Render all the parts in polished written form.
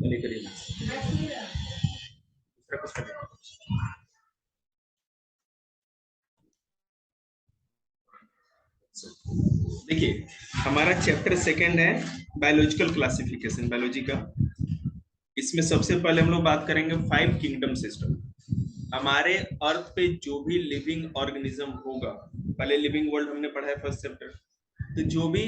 लेकर दूसरा कुछ करना। देखिए हमारा चैप्टर सेकंड है बायोलॉजिकल क्लासिफिकेशन, बायोलॉजी का। इसमें सबसे पहले हम लोग बात करेंगे 5 किंगडम सिस्टम। हमारे अर्थ पे जो भी लिविंग ऑर्गेनिज्म होगा, पहले लिविंग वर्ल्ड हमने पढ़ा है फर्स्ट चैप्टर, तो जो भी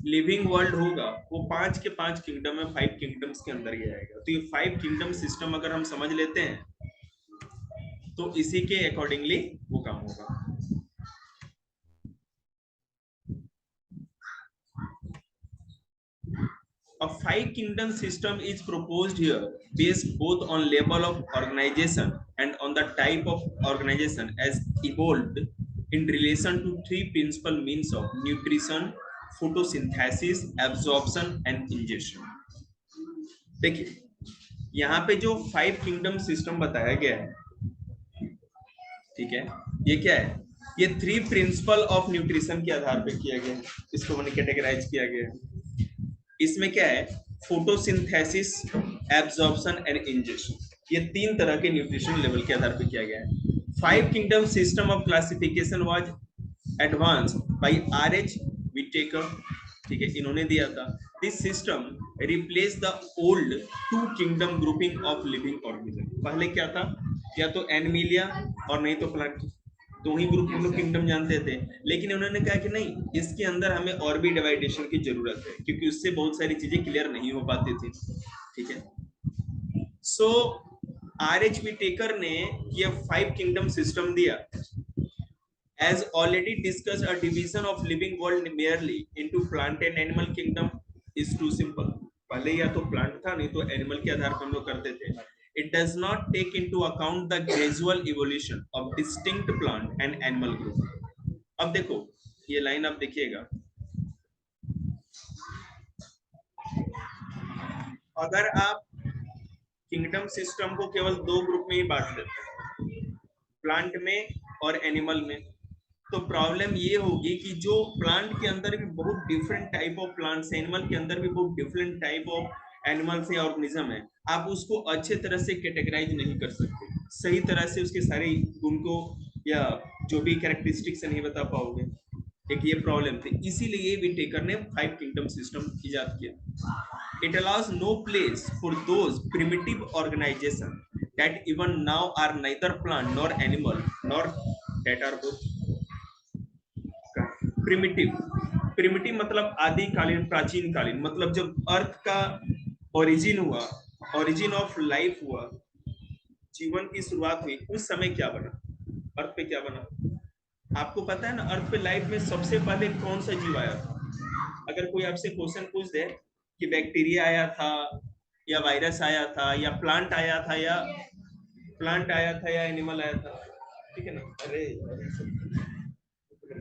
लिविंग वर्ल्ड होगा वो 5 के 5 किंगडम में 5 किंगडम्स के अंदर ही आएगा। तो ये 5 किंगडम सिस्टम अगर हम समझ लेते हैं तो इसी के अकॉर्डिंगली वो काम होगा। A 5 kingdom system is proposed here based both on level of organization and on the type of organization as evolved in relation to 3 principal means of nutrition, photosynthesis, absorption and ingestion. देखिए यहाँ पे जो 5 kingdom system बताया गया है, ठीक है, ये क्या है? ये 3 प्रिंसिपल ऑफ न्यूट्रिशन के आधार पे किया गया है, इसको मैंने कैटेगराइज किया गया है। इसमें क्या है? फोटोसिंथेसिस, एब्जॉर्प्शन एंड इंजेक्शन, ये 3 तरह के न्यूट्रिशन लेवल के आधार पर किया गया है। 5 kingdom system of classification was advanced by R. विटेकर, ठीक है, इन्होंने दिया था। This system replace the old 2 kingdom grouping of living organism. पहले क्या था? या तो एनिमिलिया और नहीं तो प्लांट, दो ही ग्रुप हम लोग किंगडम जानते थे। लेकिन उन्होंने कहा कि नहीं, इसके अंदर हमें और भी डिवाइडेशन की जरूरत है, क्योंकि उससे बहुत सारी चीजें क्लियर नहीं हो पाती थी, ठीक है। सो आर.एच. विटेकर ने ये 5 किंगडम सिस्टम दिया। As already discussed, a division of living world merely into plant and animal kingdom is too simple. पहले या तो प्लांट था नहीं तो एनिमल के आधार पर हम लोग करते थे। It does not take into account the gradual evolution of distinct plant and animal group. अब देखो ये लाइन आप देखिएगा, अगर आप किंगडम सिस्टम को केवल 2 ग्रुप में ही बांट देते हैं, प्लांट में और एनिमल में, तो प्रॉब्लम ये होगी कि जो प्लांट के अंदर भी बहुत different type of plants, animal के अंदर भी बहुत डिफरेंट टाइप ऑफ एनिमल्स या ऑर्गेनिज्म है, आप उसको अच्छे तरह से कैटेगराइज नहीं कर सकते, सही तरह से उसके सारे गुण को या जो भी कैरेक्टरिस्टिक्स नहीं बता पाओगे। एक ये प्रॉब्लम थी, इसीलिए विटेकर ने 5 किंगडम सिस्टम इजाद किया। It allows no place for those primitive organizations that even now are neither plant nor animal nor that are both. Primitive, primitive मतलब आदिकालीन, प्राचीन कालीन, मतलब जब अर्थ का ओरिजिन हुआ, ओरिजिन ऑफ लाइफ हुआ, जीवन की शुरुआत हुई, उस समय क्या बना, अर्थ पे क्या बना? आपको पता है ना, अर्थ पे लाइफ में सबसे पहले कौन सा जीव आया था? अगर कोई आपसे क्वेश्चन पूछ दे कि बैक्टीरिया आया था या वायरस आया था या प्लांट आया था या एनिमल आया था, ठीक है ना? अरे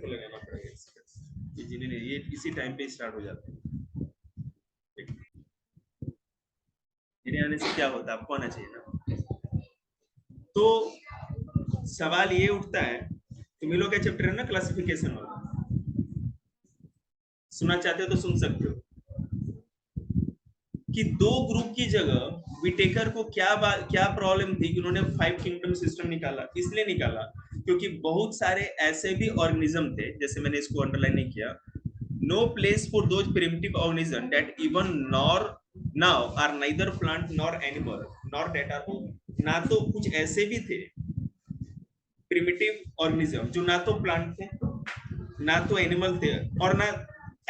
लगाना पड़ेगा, ये इसी टाइम पे स्टार्ट हो जाता है। मेरे आने से क्या होता है, आपको आना चाहिए ना। तो सवाल ये उठता है, तुम लोग का चैप्टर है ना क्लासिफिकेशन वाला, सुनना चाहते हो तो सुन सकते हो, कि 2 ग्रुप की जगह विटेकर को क्या प्रॉब्लम थी कि उन्होंने 5 किंगडम सिस्टम निकाला। इसलिए निकाला क्योंकि बहुत सारे ऐसे भी ऑर्गेनिज्म थे, जैसे मैंने इसको अंडरलाइन नहीं किया, no place for those primitive organism that even nor now are neither plant nor animal nor that are, ना तो कुछ ऐसे भी थे प्रिमिटिव ऑर्गेनिज्म जो ना तो प्लांट थे ना तो एनिमल थे, और ना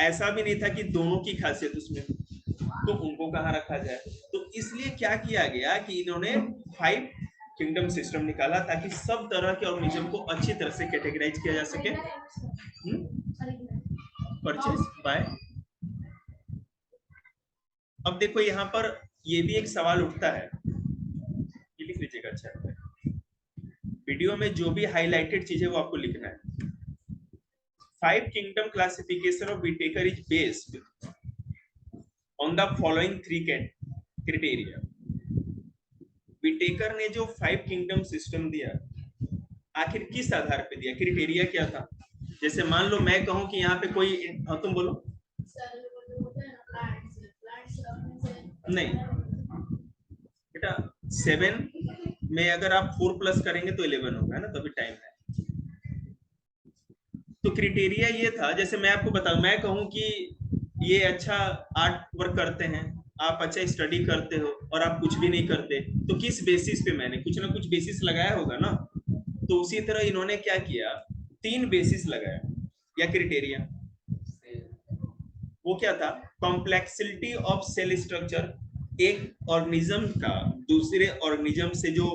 ऐसा भी नहीं था कि दोनों की खासियत उसमें, तो उनको कहाँ रखा जाए? तो इसलिए क्या किया गया कि इन्होंने 5 किंगडम सिस्टम निकाला ताकि सब तरह के ऑर्गेनिज्म को अच्छी तरह से कैटेगराइज किया जा सके। Purchase by. अब देखो यहाँ पर ये भी एक सवाल उठता है, ये लिख लीजिएगा, अच्छा वीडियो में जो भी हाईलाइटेड चीज है वो आपको लिखना है। 5 kingdom classification of Whittaker is based on the following 3 criteria. Whittaker ने जो 5 किंगडम सिस्टम दिया, आखिर किस आधार पे दिया, क्राइटेरिया क्या था? जैसे मान लो मैं कहूं कि यहाँ पे कोई, हाँ तुम बोलो। नहीं बेटा, 7 में अगर आप 4 प्लस करेंगे तो 11 होगा ना, तभी टाइम है। तो क्राइटेरिया ये था, जैसे मैं आपको बताऊं, मैं कहूं कि ये अच्छा आर्ट वर्क करते हैं, आप अच्छा स्टडी करते हो और आप कुछ भी नहीं करते, तो किस बेसिस पे, मैंने कुछ ना कुछ बेसिस लगाया होगा ना। तो उसी तरह इन्होंने क्या किया, 3 बेसिस लगाया या क्राइटेरिया। वो क्या था, कॉम्प्लेक्सिटी ऑफ सेल स्ट्रक्चर, एक ऑर्गेनिज्म का दूसरे ऑर्गेनिज्म से जो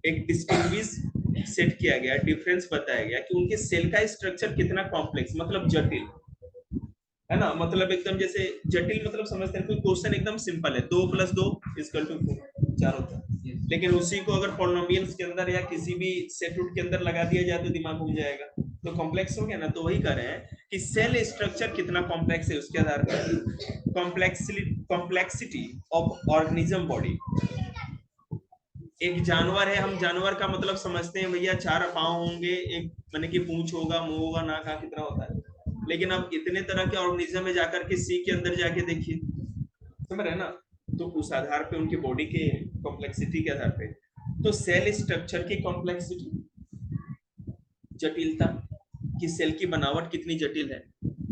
एक डिस्टिंग्विश सेट किया गया, डिफरेंस बताया गया कि उनके सेल का स्ट्रक्चर कितना कॉम्प्लेक्स, मतलब जटिल है ना, मतलब एकदम जैसे जटिल, मतलब समझते हैं, कोई क्वेश्चन एकदम सिंपल है, 2 + 2 = 4, 4 होता है, लेकिन उसी को अगर पॉलिनोमियल्स के अंदर या किसी भी सेट रूट के अंदर लगा दिया जाए तो दिमाग घूम जाएगा, तो कॉम्प्लेक्स हो गया ना। तो वही कह रहे हैं कि सेल स्ट्रक्चर कितना कॉम्प्लेक्स है, उसके आधार पर कॉम्प्लेक्सिटी ऑफ ऑर्गेनिज्म बॉडी। एक जानवर है, हम जानवर का मतलब समझते हैं भैया 4 पांव होंगे, एक माने कि पूंछ होगा, मुंह होगा, नाक कितना होता है, लेकिन अब इतने तरह के ऑर्गेनिज्म में जाकर के सी के अंदर जाके देखिए, समझ रहे हैं ना। तो उस आधार पे उनकी बॉडी के कॉम्प्लेक्सिटी के आधार पे, तो सेल स्ट्रक्चर की कॉम्प्लेक्सिटी, जटिलता कि सेल की बनावट कितनी जटिल है,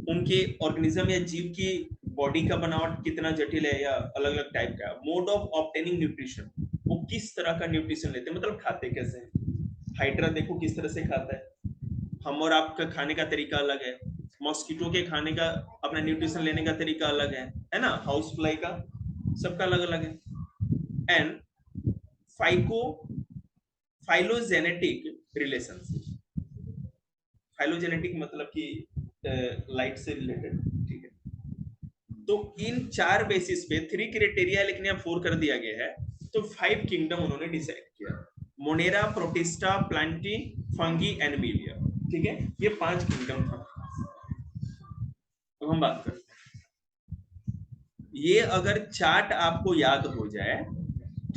उनके ऑर्गेनिज्म या जीव की बॉडी का बनावट कितना जटिल है या अलग अलग टाइप का, मोड ऑफ ऑब्टेनिंग न्यूट्रिशन, वो किस तरह का न्यूट्रिशन लेते हैं, मतलब खाते कैसे हैं। हाइड्रा देखो किस तरह से खाता है, हम और आपका खाने का तरीका अलग है, मॉस्किटो के खाने का अपना न्यूट्रिशन लेने का तरीका अलग है ना, हाउस फ्लाई का सबका अलग अलग है। And phyco phylogenetic relationship, phylogenetic मतलब कि लाइट से रिलेटेड, ठीक है। तो इन 4 बेसिस पे 3 क्राइटेरिया, लेकिन यहाँ 4 कर दिया गया है, तो 5 किंगडम उन्होंने डिसाइड किया, Monera, protista, Plantae, fungi, Animalia, ठीक है, ये 5 किंगडम था। तो हम बात करते हैं, ये अगर चार्ट आपको याद हो जाए,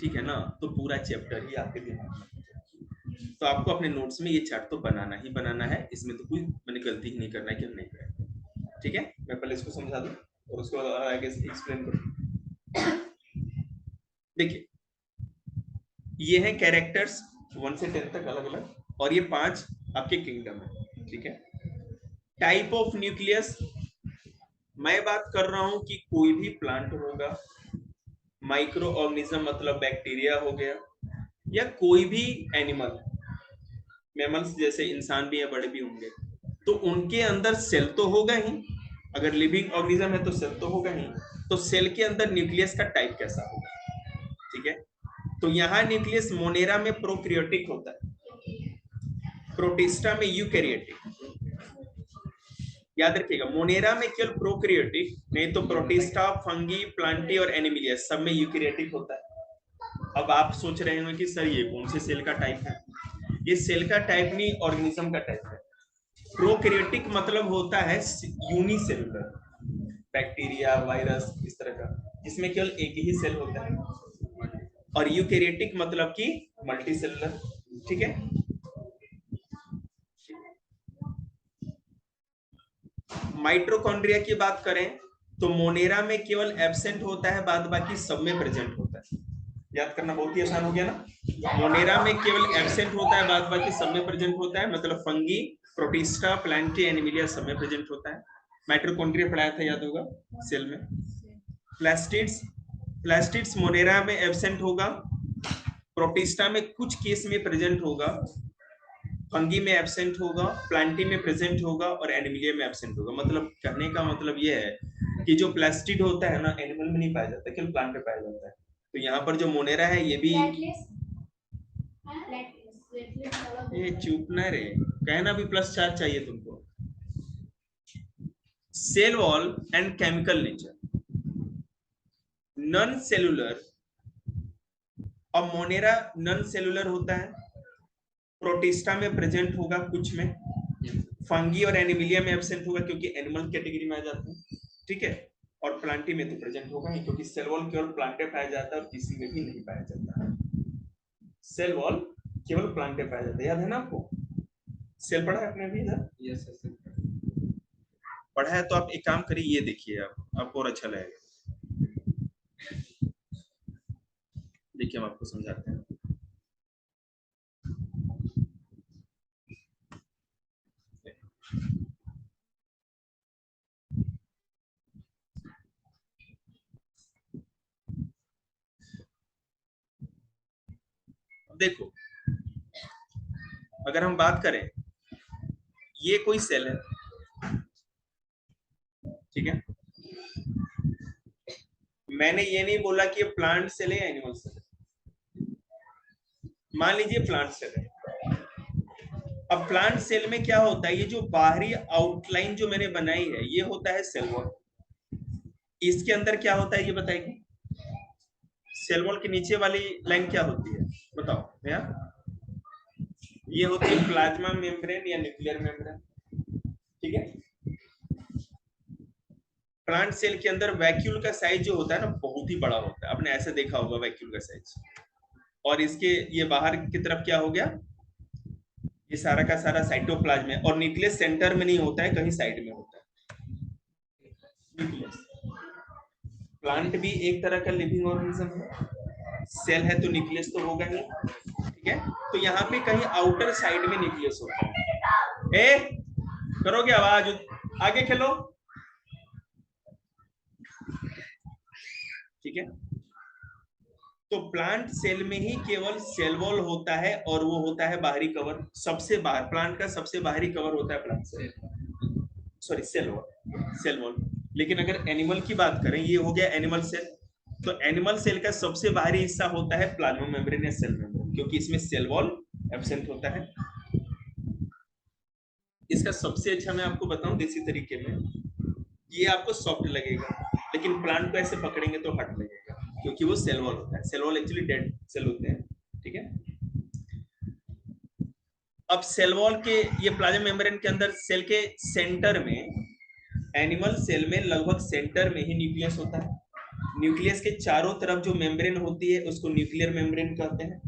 ठीक है ना, तो पूरा चैप्टर ही आपके दिमाग में, तो आपको अपने नोट्स में ये चार्ट तो बनाना ही बनाना है, इसमें तो कोई मैंने गलती ही नहीं करना है कि हम नहीं करें, ठीक है। मैं पहले इसको समझा दूं और उसको आगे एक्सप्लेन करूं। देखिए, ये है कैरेक्टर्स 1 से 10 तक अलग अलग, और ये 5 आपके किंगडम है, ठीक है। टाइप ऑफ न्यूक्लियस, मैं बात कर रहा हूं कि कोई भी प्लांट होगा, माइक्रो ऑर्गेनिज्म मतलब बैक्टीरिया हो गया, या कोई भी एनिमल, मैमल्स जैसे इंसान भी है, बड़े भी होंगे, तो उनके अंदर सेल तो होगा ही, अगर लिविंग ऑर्गेनिज्म है तो सेल तो होगा ही, तो सेल के अंदर न्यूक्लियस का टाइप कैसा होगा, ठीक है। तो यहाँ न्यूक्लियस मोनेरा में प्रोकैरियोटिक होता है, प्रोटिस्टा में यूकैरियोटिक, याद रखिएगा, मोनेरा में केवल प्रोकैरियोटिक, नहीं तो प्रोटिस्टा, फंगी, प्लांटी और एनिमिलिया सब में यूकैरियोटिक होता है। अब आप सोच रहे होंगे कि सर ये कौन से सेल का टाइप है, ये सेल का टाइप नहीं, ऑर्गेनिज्म का टाइप है। प्रोकैरियोटिक मतलब होता है यूनिसेलुलर, बैक्टीरिया, वायरस, इस तरह का, जिसमें केवल एक ही सेल होता है, और यूकैरियोटिक मतलब कि मल्टी सेलुलर, ठीक है। माइटोकॉन्ड्रिया की बात करें तो मोनेरा में केवल एब्सेंट होता है, बाद बाकी सब में प्रेजेंट होता है, याद करना बहुत ही आसान हो गया ना। मोनेरा में केवल एब्सेंट होता है, बाद बाकी सब में प्रेजेंट होता है, मतलब फंगी, प्रोटिस्टा, प्लांटी, एनिमिलिया सब में प्रेजेंट होता है। माइटोकॉन्ड्रिया पढ़ाया था, याद होगा, सेल में। प्लास्टिड्स, प्लास्टिड्स मोनेरा में एब्सेंट होगा, प्रोटिस्टा में कुछ केस में प्रेजेंट होगा, फंगी में एब्सेंट होगा, प्लांटी में प्रेजेंट होगा, और एनिमिलिया में एब्सेंट होगा। मतलब कहने का मतलब ये है कि जो प्लास्टिड होता है ना, एनिमल में नहीं पाया जाता, केवल प्लांट में पाया जाता है। तो यहाँ पर जो मोनेरा है ये भी, ये चुप ना रे, कहना भी +4 चाहिए तुमको। Cell wall and chemical nature, non cellular, और मोनेरा नॉन सेलुलर होता है, प्रोटिस्टा में प्रेजेंट होगा कुछ में, फंगी और एनिमिलिया में एब्सेंट होगा क्योंकि एनिमल कैटेगरी में आ जाते हैं, ठीक है। और प्लांटी में तो प्रेजेंट होगा ही, क्योंकि सेल वॉल केवल प्लांट में पाया जाता है और किसी में भी नहीं पाया जाता। सेल वॉल केवल प्लांट में पाया जाता है, याद है ना आपको, सेल पढ़ा है आपने भी इधर, यस पढ़ा है। तो आप एक काम करिए, ये देखिए, आप आपको और अच्छा लगेगा। देखिए हम आपको समझाते हैं। देखो अगर हम बात करें, ये कोई सेल है, ठीक है। मैंने ये नहीं बोला कि ये प्लांट सेल है या एनिमल सेल है। मान लीजिए प्लांट सेल है। अब प्लांट सेल में क्या होता है, ये जो बाहरी आउटलाइन जो मैंने बनाई है ये होता है सेल वॉल। इसके अंदर क्या होता है ये बताएगी। सेल वॉल के नीचे वाली लाइन क्या होती है बताओ भैया। ये होती है प्लाज्मा मेम्ब्रेन या न्यूक्लियर मेम्ब्रेन, ठीक है। प्लांट सेल के अंदर वैक्यूल का साइज जो होता है ना बहुत ही बड़ा होता है, आपने ऐसे देखा होगा वैक्यूल का साइज। और इसके ये बाहर की तरफ क्या हो गया, ये सारा का सारा साइटोप्लाज्म है, और न्यूक्लियस सेंटर में नहीं होता है, कहीं साइड में होता है न्यूक्लियस। प्लांट भी एक तरह का लिविंग ऑर्गेनिज्म है, सेल है तो न्यूक्लियस तो होगा ही, ठीक है। तो यहाँ पे कहीं आउटर साइड में न्यूक्लियस होता है। ए करोगे आवाज, आगे खेलो, ठीक है। तो प्लांट सेल में ही केवल सेल वॉल होता है, और वो होता है बाहरी कवर, सबसे बाहर प्लांट का सबसे बाहरी कवर होता है plant cell, sorry cell wall, cell wall. लेकिन अगर एनिमल की बात करें, ये हो गया एनिमल सेल, तो एनिमल सेल का सबसे बाहरी हिस्सा होता है प्लाज्मा मेम्ब्रेन या सेल मेम्ब्रेन, क्योंकि इसमें सेल वॉल एब्सेंट होता है। इसका सबसे अच्छा मैं आपको बताऊं देसी तरीके में, ये आपको सॉफ्ट लगेगा, लेकिन प्लांट को ऐसे पकड़ेंगे तो हार्ड लगेगा, क्योंकि वो सेल वॉल होता है। Cell wall actually dead cell होते हैं, ठीक है। अब सेल वॉल के ये प्लाज्मा मेम्ब्रेन के अंदर सेल के सेंटर में, एनिमल सेल में लगभग सेंटर में ही न्यूक्लियस होता है। न्यूक्लियस के चारों तरफ जो मेम्ब्रेन होती है उसको न्यूक्लियर मेम्ब्रेन कहते हैं,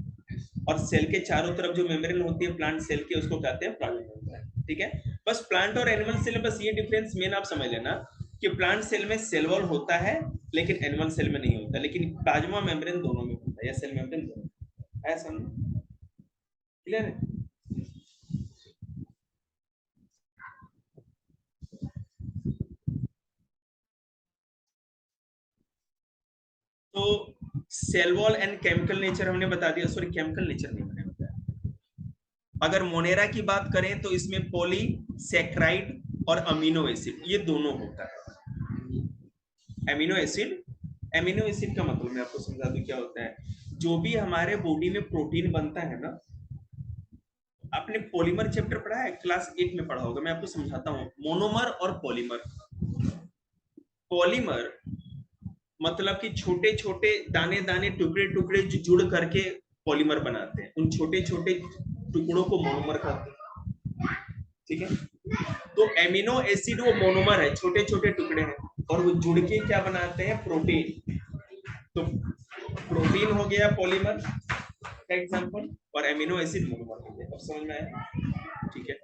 और सेल के चारों तरफ जो मेम्ब्रेन होती है प्लांट सेल के उसको कहते हैं प्लाज्मा मेम्ब्रेन, ठीक है। बस प्लांट और एनिमल सेल में बस ये डिफरेंस मेन आप समझ लेना कि प्लांट सेल में सेल वॉल होता है लेकिन एनिमल सेल में नहीं होता, लेकिन प्लाज्मा मेम्ब्रेन दोनों में होता है, या सेल मेम्ब्रेन दोनों है। समझ क्लियर है। तो cell wall and chemical nature हमने बता दिया, सॉरी केमिकल नेचर नहीं मैंने बताया। अगर मोनेरा की बात करें तो इसमें पॉलीसैकेराइड और अमीनो एसिड ये दोनों होता है। एमिनो एसिड का मतलब मैं आपको समझा दूं क्या होता है। जो भी हमारे बॉडी में प्रोटीन बनता है ना, आपने पॉलीमर चैप्टर पढ़ा है, क्लास 8 में पढ़ा होगा, मैं आपको समझाता हूँ। मोनोमर और पॉलीमर। पॉलीमर मतलब कि छोटे छोटे दाने दाने टुकड़े टुकड़े जो जुड़ करके पॉलीमर बनाते हैं, उन छोटे छोटे टुकड़ों को मोनोमर कहते हैं, ठीक है। तो एमिनो एसिड वो मोनोमर है, छोटे छोटे टुकड़े हैं, और वो जुड़ के क्या बनाते हैं, प्रोटीन। तो प्रोटीन हो गया पॉलीमर का एग्जांपल, और एमिनो एसिड मोनोमर हो गया। अब समझ में आया, ठीक है।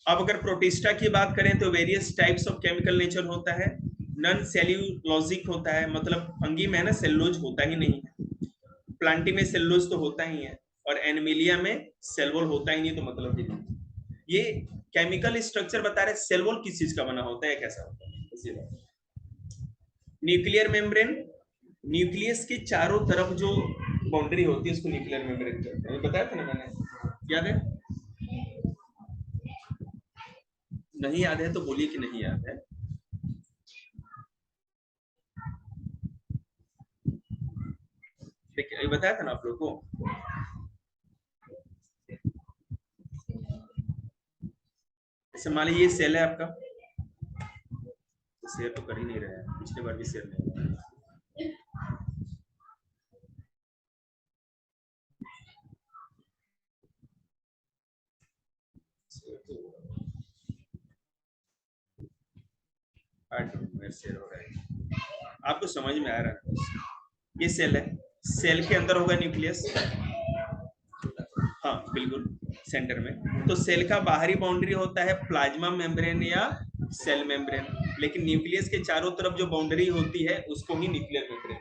अब अगर प्रोटिस्टा की बात करें तो various types of chemical nature होता है। नन सेल्यूलोजिक होता है, मतलब फंगी में है ना सेलुलोज होता ही नहीं है, प्लांटी में सेलुलोज तो होता ही है, और एनिमिलिया में सेलवॉल होता ही नहीं, तो मतलब ही नहीं। ये केमिकल स्ट्रक्चर बता रहे सेलवॉल किस चीज का बना होता है, कैसा होता है। न्यूक्लियर मेम्ब्रेन, न्यूक्लियस के चारों तरफ जो बाउंड्री होती है उसको न्यूक्लियर मेम्ब्रेन कहते हैं, बताया था ना मैंने, याद है। नहीं याद है तो बोलिए कि नहीं याद है। देखिए बताया था ना आप लोग को। जैसे मान लीजिए ये सेल है आपका, तो शेयर तो कर ही नहीं रहे हैं, पिछले बार भी शेयर नहीं हुआ। शेयर हो रहा है, आपको समझ में आ रहा है। ये सेल है, सेल के अंदर होगा न्यूक्लियस, हाँ बिल्कुल सेंटर में। तो सेल का बाहरी बाउंड्री होता है प्लाज्मा मेम्ब्रेन या सेल मेम्ब्रेन, लेकिन न्यूक्लियस के चारों तरफ जो बाउंड्री होती है उसको ही न्यूक्लियर मेम्ब्रेन।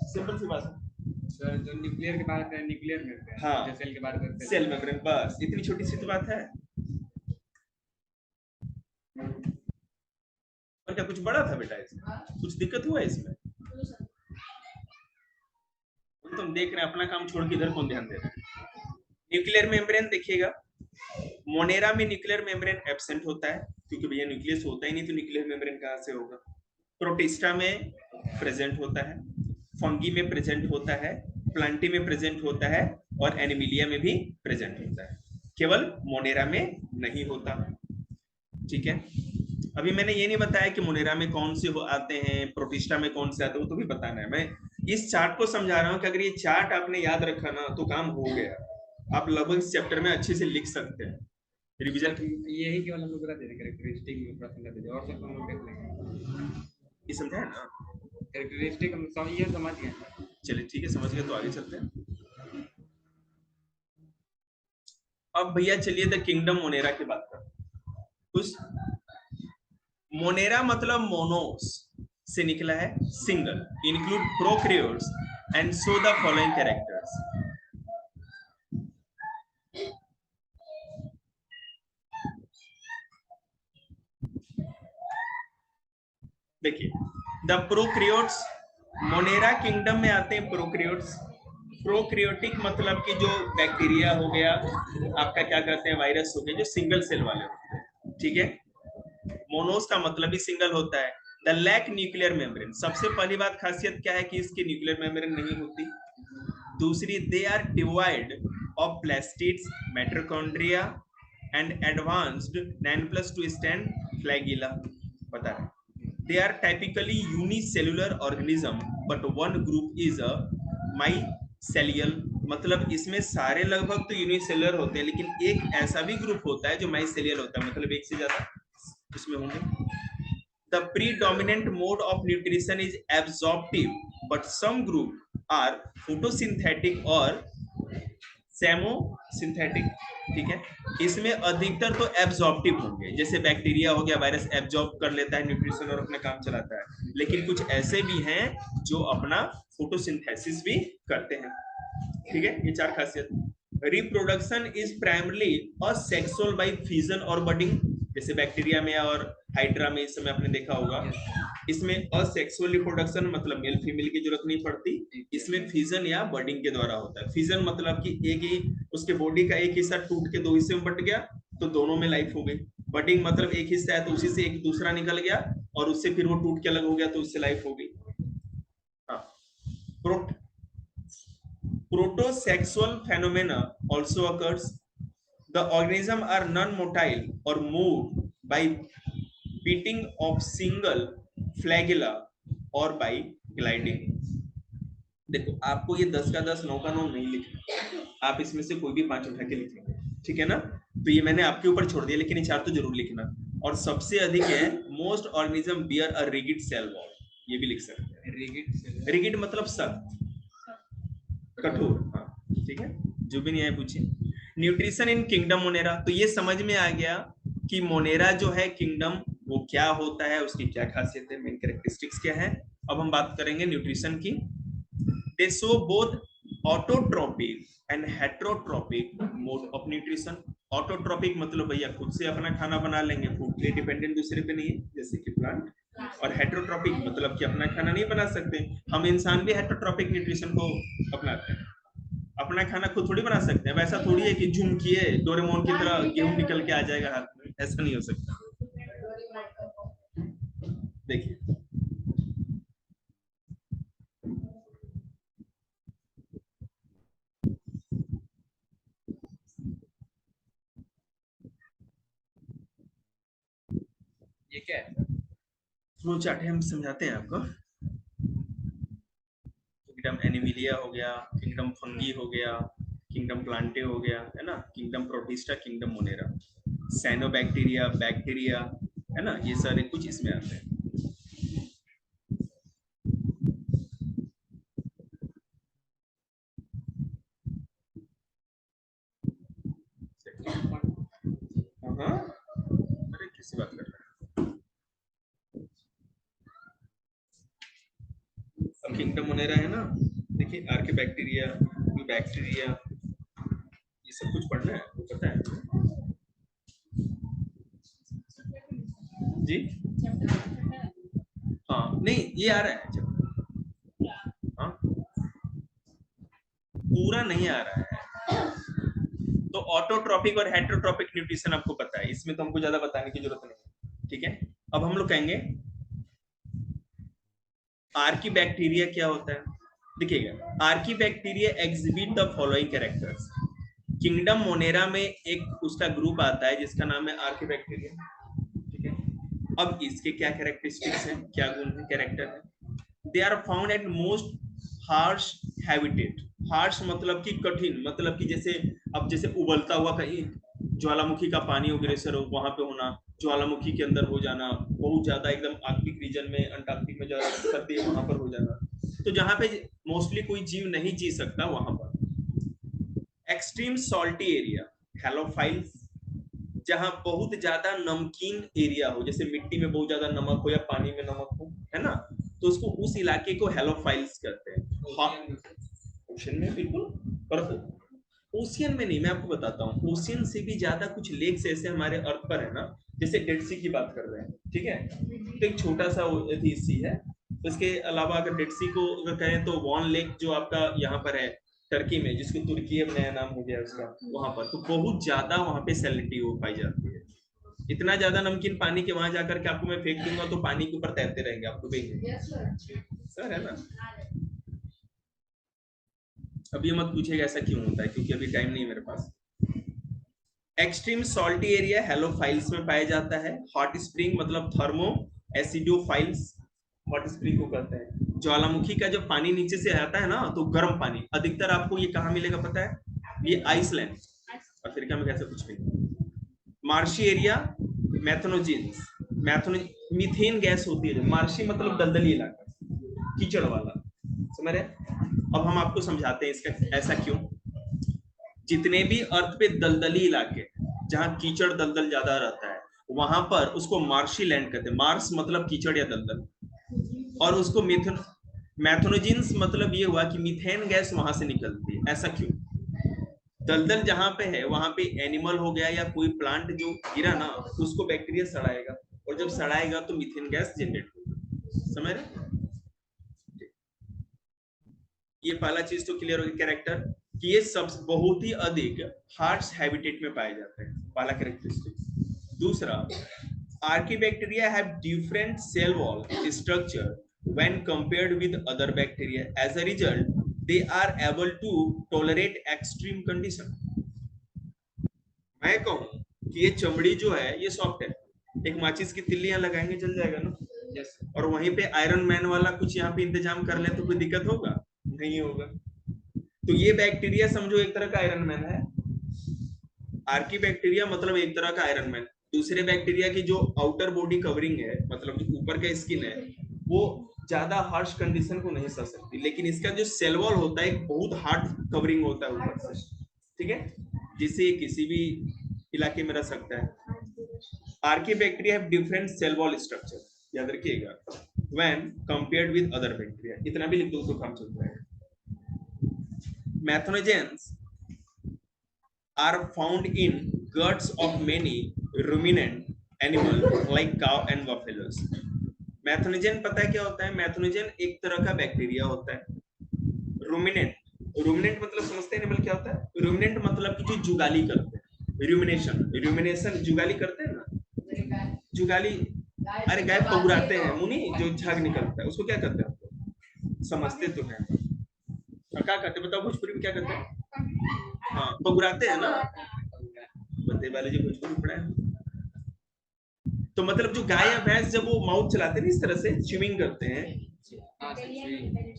सिंपल सी बात है। सर जो न्यूक्लियर के बात है, न्यूक्लियर में होते हैं, हाँ, जो सेल के बात करते हैं, सेल मेम्ब्रेन, बस इतनी छोटी सी तो बात है। और क्या कुछ बड़ा था बेटा इसमें? कुछ दिक्कत हुआ इसमें? तुम देख रहे हैं, अपना काम छोड़ के इधर कौन ध्यान दे रहा है? न्यूक्लियर मेम्ब्रेन देखिएगा, मोनेरा में न्यूक्लियर मेम्ब्रेन एब्सेंट होता है, क्योंकि भैया न्यूक्लियस होता ही नहीं तो न्यूक्लियर मेम्ब्रेन कहां से होगा। प्रोटिस्टा में प्रेजेंट होता है, फंगी में प्रेजेंट होता है, प्लांटी में प्रेजेंट होता है, और एनिमिलिया में भी प्रेजेंट होता है, केवल मोनेरा में नहीं होता। ठीक है, अभी मैंने ये नहीं बताया कि मोनेरा में कौन से आते हैं, प्रोटिस्टा में कौन से आते हैं, वो तो भी बताना है। मैं इस चार्ट को समझा रहा हूं कि अगर ये चार्ट आपने याद रखा ना तो काम हो गया, आप लगभग इस चैप्टर में अच्छे से लिख सकते हैं। रिवीजन यही केवल हम लोग बता देते कैरेक्टरिस्टिक में प्रश्न कर देते, और सब हम लोग देख लेंगे। ये समझा है ना? कैरेक्टरिस्टिक हम सब ये समझ गए। चलिए ठीक है, समझ गए तो आगे चलते हैं। अब भैया चलिए द किंगडम मोनेरा की बात करते हैं। कुछ मोनेरा मतलब मोनोस से निकला है, single, include prokaryotes and so the following characters. देखिए, द प्रोक्रियोट्स मोनेरा किंगडम में आते हैं। प्रोक्रियोट्स, प्रोक्रियोटिक मतलब कि जो बैक्टीरिया हो गया, आपका क्या कहते हैं, वायरस हो गया, जो सिंगल सेल वाले होते हैं। ठीक है, मोनोस का मतलब ही सिंगल होता है। द लैक न्यूक्लियर मेम्ब्रेन, सबसे पहली बात खासियत क्या है कि इसकी न्यूक्लियर मेम्ब्रेन नहीं होती। दूसरी, they are divide of plastids, mitochondria and advanced 9+2 stand flagella. बता रहे, they are typically unicellular organism but one group is a mycelial, मतलब इसमें सारे लगभग तो यूनिसेलुलर होते हैं, लेकिन एक ऐसा भी ग्रुप होता है जो माइसेलियल होता है, मतलब एक से ज्यादा इसमें होंगे। The predominant mode of nutrition is absorptive, but some group are photosynthetic और सेमोसिंथेटिक। ठीक है, इसमें अधिकतर तो एब्जॉर्प्टिव होंगे, जैसे बैक्टीरिया हो गया, वायरस एब्जॉर्ब कर लेता है न्यूट्रिशन और अपना काम चलाता है, लेकिन कुछ ऐसे भी हैं जो अपना फोटोसिंथेसिस भी करते हैं। ठीक है, ये चार खासियत। Reproduction is primarily asexual by fission और बडिंग, जैसे बैक्टीरिया में और हाइड्रा में इस समय आपने देखा होगा। इसमें असेक्सुअल रिप्रोडक्शन मतलब मेल फीमेल की जरूरत नहीं पड़ती, इसमें फिजन या बडिंग के द्वारा होता है। फिजन मतलब कि एक ही उसके बॉडी का एक हिस्सा टूट के दो हिस्से में बट गया तो दोनों में लाइफ हो गई। बडिंग मतलब एक हिस्सा है तो उसी से एक दूसरा निकल गया और उससे फिर वो टूट के अलग हो गया तो उससे लाइफ हो गई। हाँ, protosexual phenomena also occurs. The organisms are non-motile or moved by beating of single flagella or by gliding. देखो, आपको ये 10 का 10 9 का 9 नहीं लिखना, आप इसमें से कोई भी 5 उठा के लिख लेंगे, ठीक है ना? तो ये मैंने आपके ऊपर छोड़ दिया, लेकिन ये 4 तो जरूर लिखना। और सबसे अधिक है most organism bear a rigid cell wall, ये भी लिख सकते हैं। रिगिड मतलब सख्त, कठोर। हाँ ठीक है, जो भी नहीं आए पूछिए। न्यूट्रिशन इन किंगडम मोनेरा, तो ये समझ में आ गया कि मोनेरा जो है किंगडम वो क्या होता है, उसकी क्या खासियत है, मेन कैरेक्टरिस्टिक्स क्या है। अब हम बात करेंगे न्यूट्रिशन की। They show both autotrophic and heterotrophic mode of nutrition. Autotrophic मतलब भैया खुद से अपना खाना बना लेंगे, फूड के लिए डिपेंडेंट दूसरे पे नहीं है, जैसे कि प्लांट। और हेटेरोट्रोपिक मतलब कि अपना खाना नहीं बना सकते। हम इंसान भी हेटेरोट्रोपिक न्यूट्रिशन को अपनाते हैं, अपना खाना खुद थोड़ी बना सकते हैं। वैसा थोड़ी है कि झुमकिए डोरेमोन की तरह गेहूं निकल के आ जाएगा हाथ में, ऐसा नहीं हो सकता। देखिए, ये क्या है? फ्लो चार्ट है, हम समझाते हैं आपको। किंगडम एनिमिलिया हो गया, किंगडम फंगी हो गया, किंगडम प्लांटे हो गया, है ना, kingdom protista, kingdom Monera, cyanobacteria, bacteria, है ना, ये सारे कुछ इसमें आते हैं। हाँ, अरे किसी बात कर रहे हैं। अब किंगडम मोनेरा है ना, देखिए आर्किबैक्टीरिया, बैक्टीरिया, ये सब कुछ पढ़ना है, आपको पता है जी? हाँ नहीं, ये आ रहा है हाँ, पूरा नहीं आ रहा है। तो ऑटोट्रॉपिक और हेटेरोट्रॉपिक न्यूट्रिशन आपको पता है, इसमें तो हमको ज्यादा बताने की जरूरत नहीं है, ठीक है। अब हम लोग कहेंगे आर्किबैक्टीरिया क्या होता है। देखिएगा, archaebacteria exhibit the following characters. Kingdom Monera में एक उसका ग्रुप आता है जिसका नाम है आर्किबैक्टीरिया, ठीक है। अब इसके क्या कैरेक्टरिस्टिक्स हैं, क्या गुण है, कैरेक्टर है। They are found at most harsh habitat. Harsh मतलब कि कठिन, मतलब कि जैसे अब जैसे उबलता हुआ कहीं ज्वालामुखी का पानी अग्रेसर हो, वहां पे होना, ज्वालामुखी के अंदर हो जाना, बहुत ज्यादा एकदम आर्कटिक रीजन में, अंटार्कटिक में ज्यादा सर्दी है वहां पर हो जाना, तो जहां पे मोस्टली कोई जीव नहीं जी सकता वहां पर। एक्सट्रीम सॉल्टी एरिया, हैलोफाइल्स, जहां बहुत ज्यादा नमकीन एरिया हो, जैसे मिट्टी में बहुत ज्यादा नमक हो या पानी में नमक हो, है ना, तो उसको उस इलाके को हैलोफाइल्स कहते हैं। ओशन में बिल्कुल, पर ओशियन में नहीं, मैं आपको बताता हूँ, ओशियन से भी ज्यादा कुछ लेक्स ऐसे हमारे अर्थ पर है ना, जैसे डेड सी की बात कर रहे हैं, ठीक है, तो एक छोटा सा सी है। इसके अलावा अगर डेड सी को अगर कहें तो वॉन लेक जो आपका यहाँ पर है टर्की में, जिसको तुर्की अब नया नाम हो गया उसका, वहां पर तो बहुत ज्यादा वहां पे सैलिनिटी हो पाई जाती है। इतना ज्यादा नमकीन पानी के वहां जाकर के आपको मैं फेंक दूंगा तो पानी के ऊपर तैरते रहेंगे, आपको भेजेंगे सर, है ना। अभी मत पूछेगा ऐसा क्यों होता है, क्योंकि अभी टाइम नहीं है मेरे पास। एक्सट्रीम सॉल्टी एरिया हैलोफाइल्स में पाया जाता है। हॉट स्प्रिंग मतलब थर्मो एसिडोफाइल्स, हॉट स्प्रिंग को कहते हैं। ज्वालामुखी का जो पानी नीचे से आता है ना, तो गर्म पानी अधिकतर आपको ये कहाँ मिलेगा पता है, ये आइसलैंड, अफ्रीका में कैसे कुछ नहीं। मार्शी एरिया, मैथनोजिन्स, मीथेन गैस होती है, मार्शी मतलब दलदली इलाका, कीचड़ वाला, समझ रहे। अब हम आपको समझाते हैं इसका ऐसा क्यों। जितने भी अर्थ पे दलदली इलाके, जहां कीचड़ दलदल ज्यादा रहता है, वहां पर उसको मार्शी लैंड कहते हैं। मार्स मतलब कीचड़ या दलदल, और उसको मैथनोजिन्स मतलब ये हुआ कि मीथेन गैस वहां से निकलती है। ऐसा क्यों, दलदल जहां पे है वहां पे एनिमल हो गया या कोई प्लांट जो गिरा ना, उसको बैक्टीरिया सड़ाएगा, और जब सड़ाएगा तो मीथेन गैस जनरेट होगी, समझ रहे। ये पहला चीज तो क्लियर होगी, कैरेक्टर, कि ये सब बहुत ही अधिक हार्श हैबिटेट में पाए जाते हैं, पहला कैरेक्टरिस्टिक। दूसरा, archaebacteria have different cell wall structure when compared with other bacteria. As a result, they are able to tolerate extreme condition. मैं कहूँ कि ये चमड़ी जो है ये सॉफ्ट है, एक माचिस की तिल्ली यहाँ लगाएंगे चल जाएगा ना, yes. और वहीं पे आयरन मैन वाला कुछ यहाँ पे इंतजाम कर ले तो कोई दिक्कत होगा, नहीं होगा। तो ये बैक्टीरिया समझो एक तरह का आयरन मैन है। आर्किबैक्टीरिया मतलब एक तरह का आयरन मैन। दूसरे बैक्टीरिया की जो आउटर बॉडी कवरिंग है, मतलब जो ऊपर का स्किन है, वो ज्यादा हार्श कंडीशन को नहीं सह सकती, लेकिन इसका जो सेल वॉल होता है एक बहुत हार्ड कवरिंग होता है ऊपर से, ठीक है, जिससे किसी भी इलाके में रह सकता है। Archaebacteria have different cell wall structure, याद रखिएगा, when compared with other bacteria. इतना भी लिख दो तो काम चल जाएगा। मैथनोजेंस are found in guts of many ruminant animals like cow and buffaloes. मैथनोजेन पता है क्या होता है, मैथनोजेन एक तरह का बैक्टीरिया होता है। रूमिनेंट, रूमिनेंट मतलब समझते हैं एनिमल क्या होता है, रूमिनेंट मतलब कि जो जुगाली करते हैं, रूमिनेशन, रूमिनेशन जुगाली करते हैं ना, जुगाली, अरे गाय पगुराते हैं मुनि, जो झाग निकलता है उसको क्या कहते हैं, समझते तो हैं, क्या कहते हैं बताओ, भोजपुरी में क्या कहते हैं, हाँ पगुराते हैं ना, बंदे वाले जो भोजपुरी पढ़ा है। तो मतलब जो गाय या भैंस जब वो माउथ चलाते हैं इस तरह से च्यूइंग करते हैं,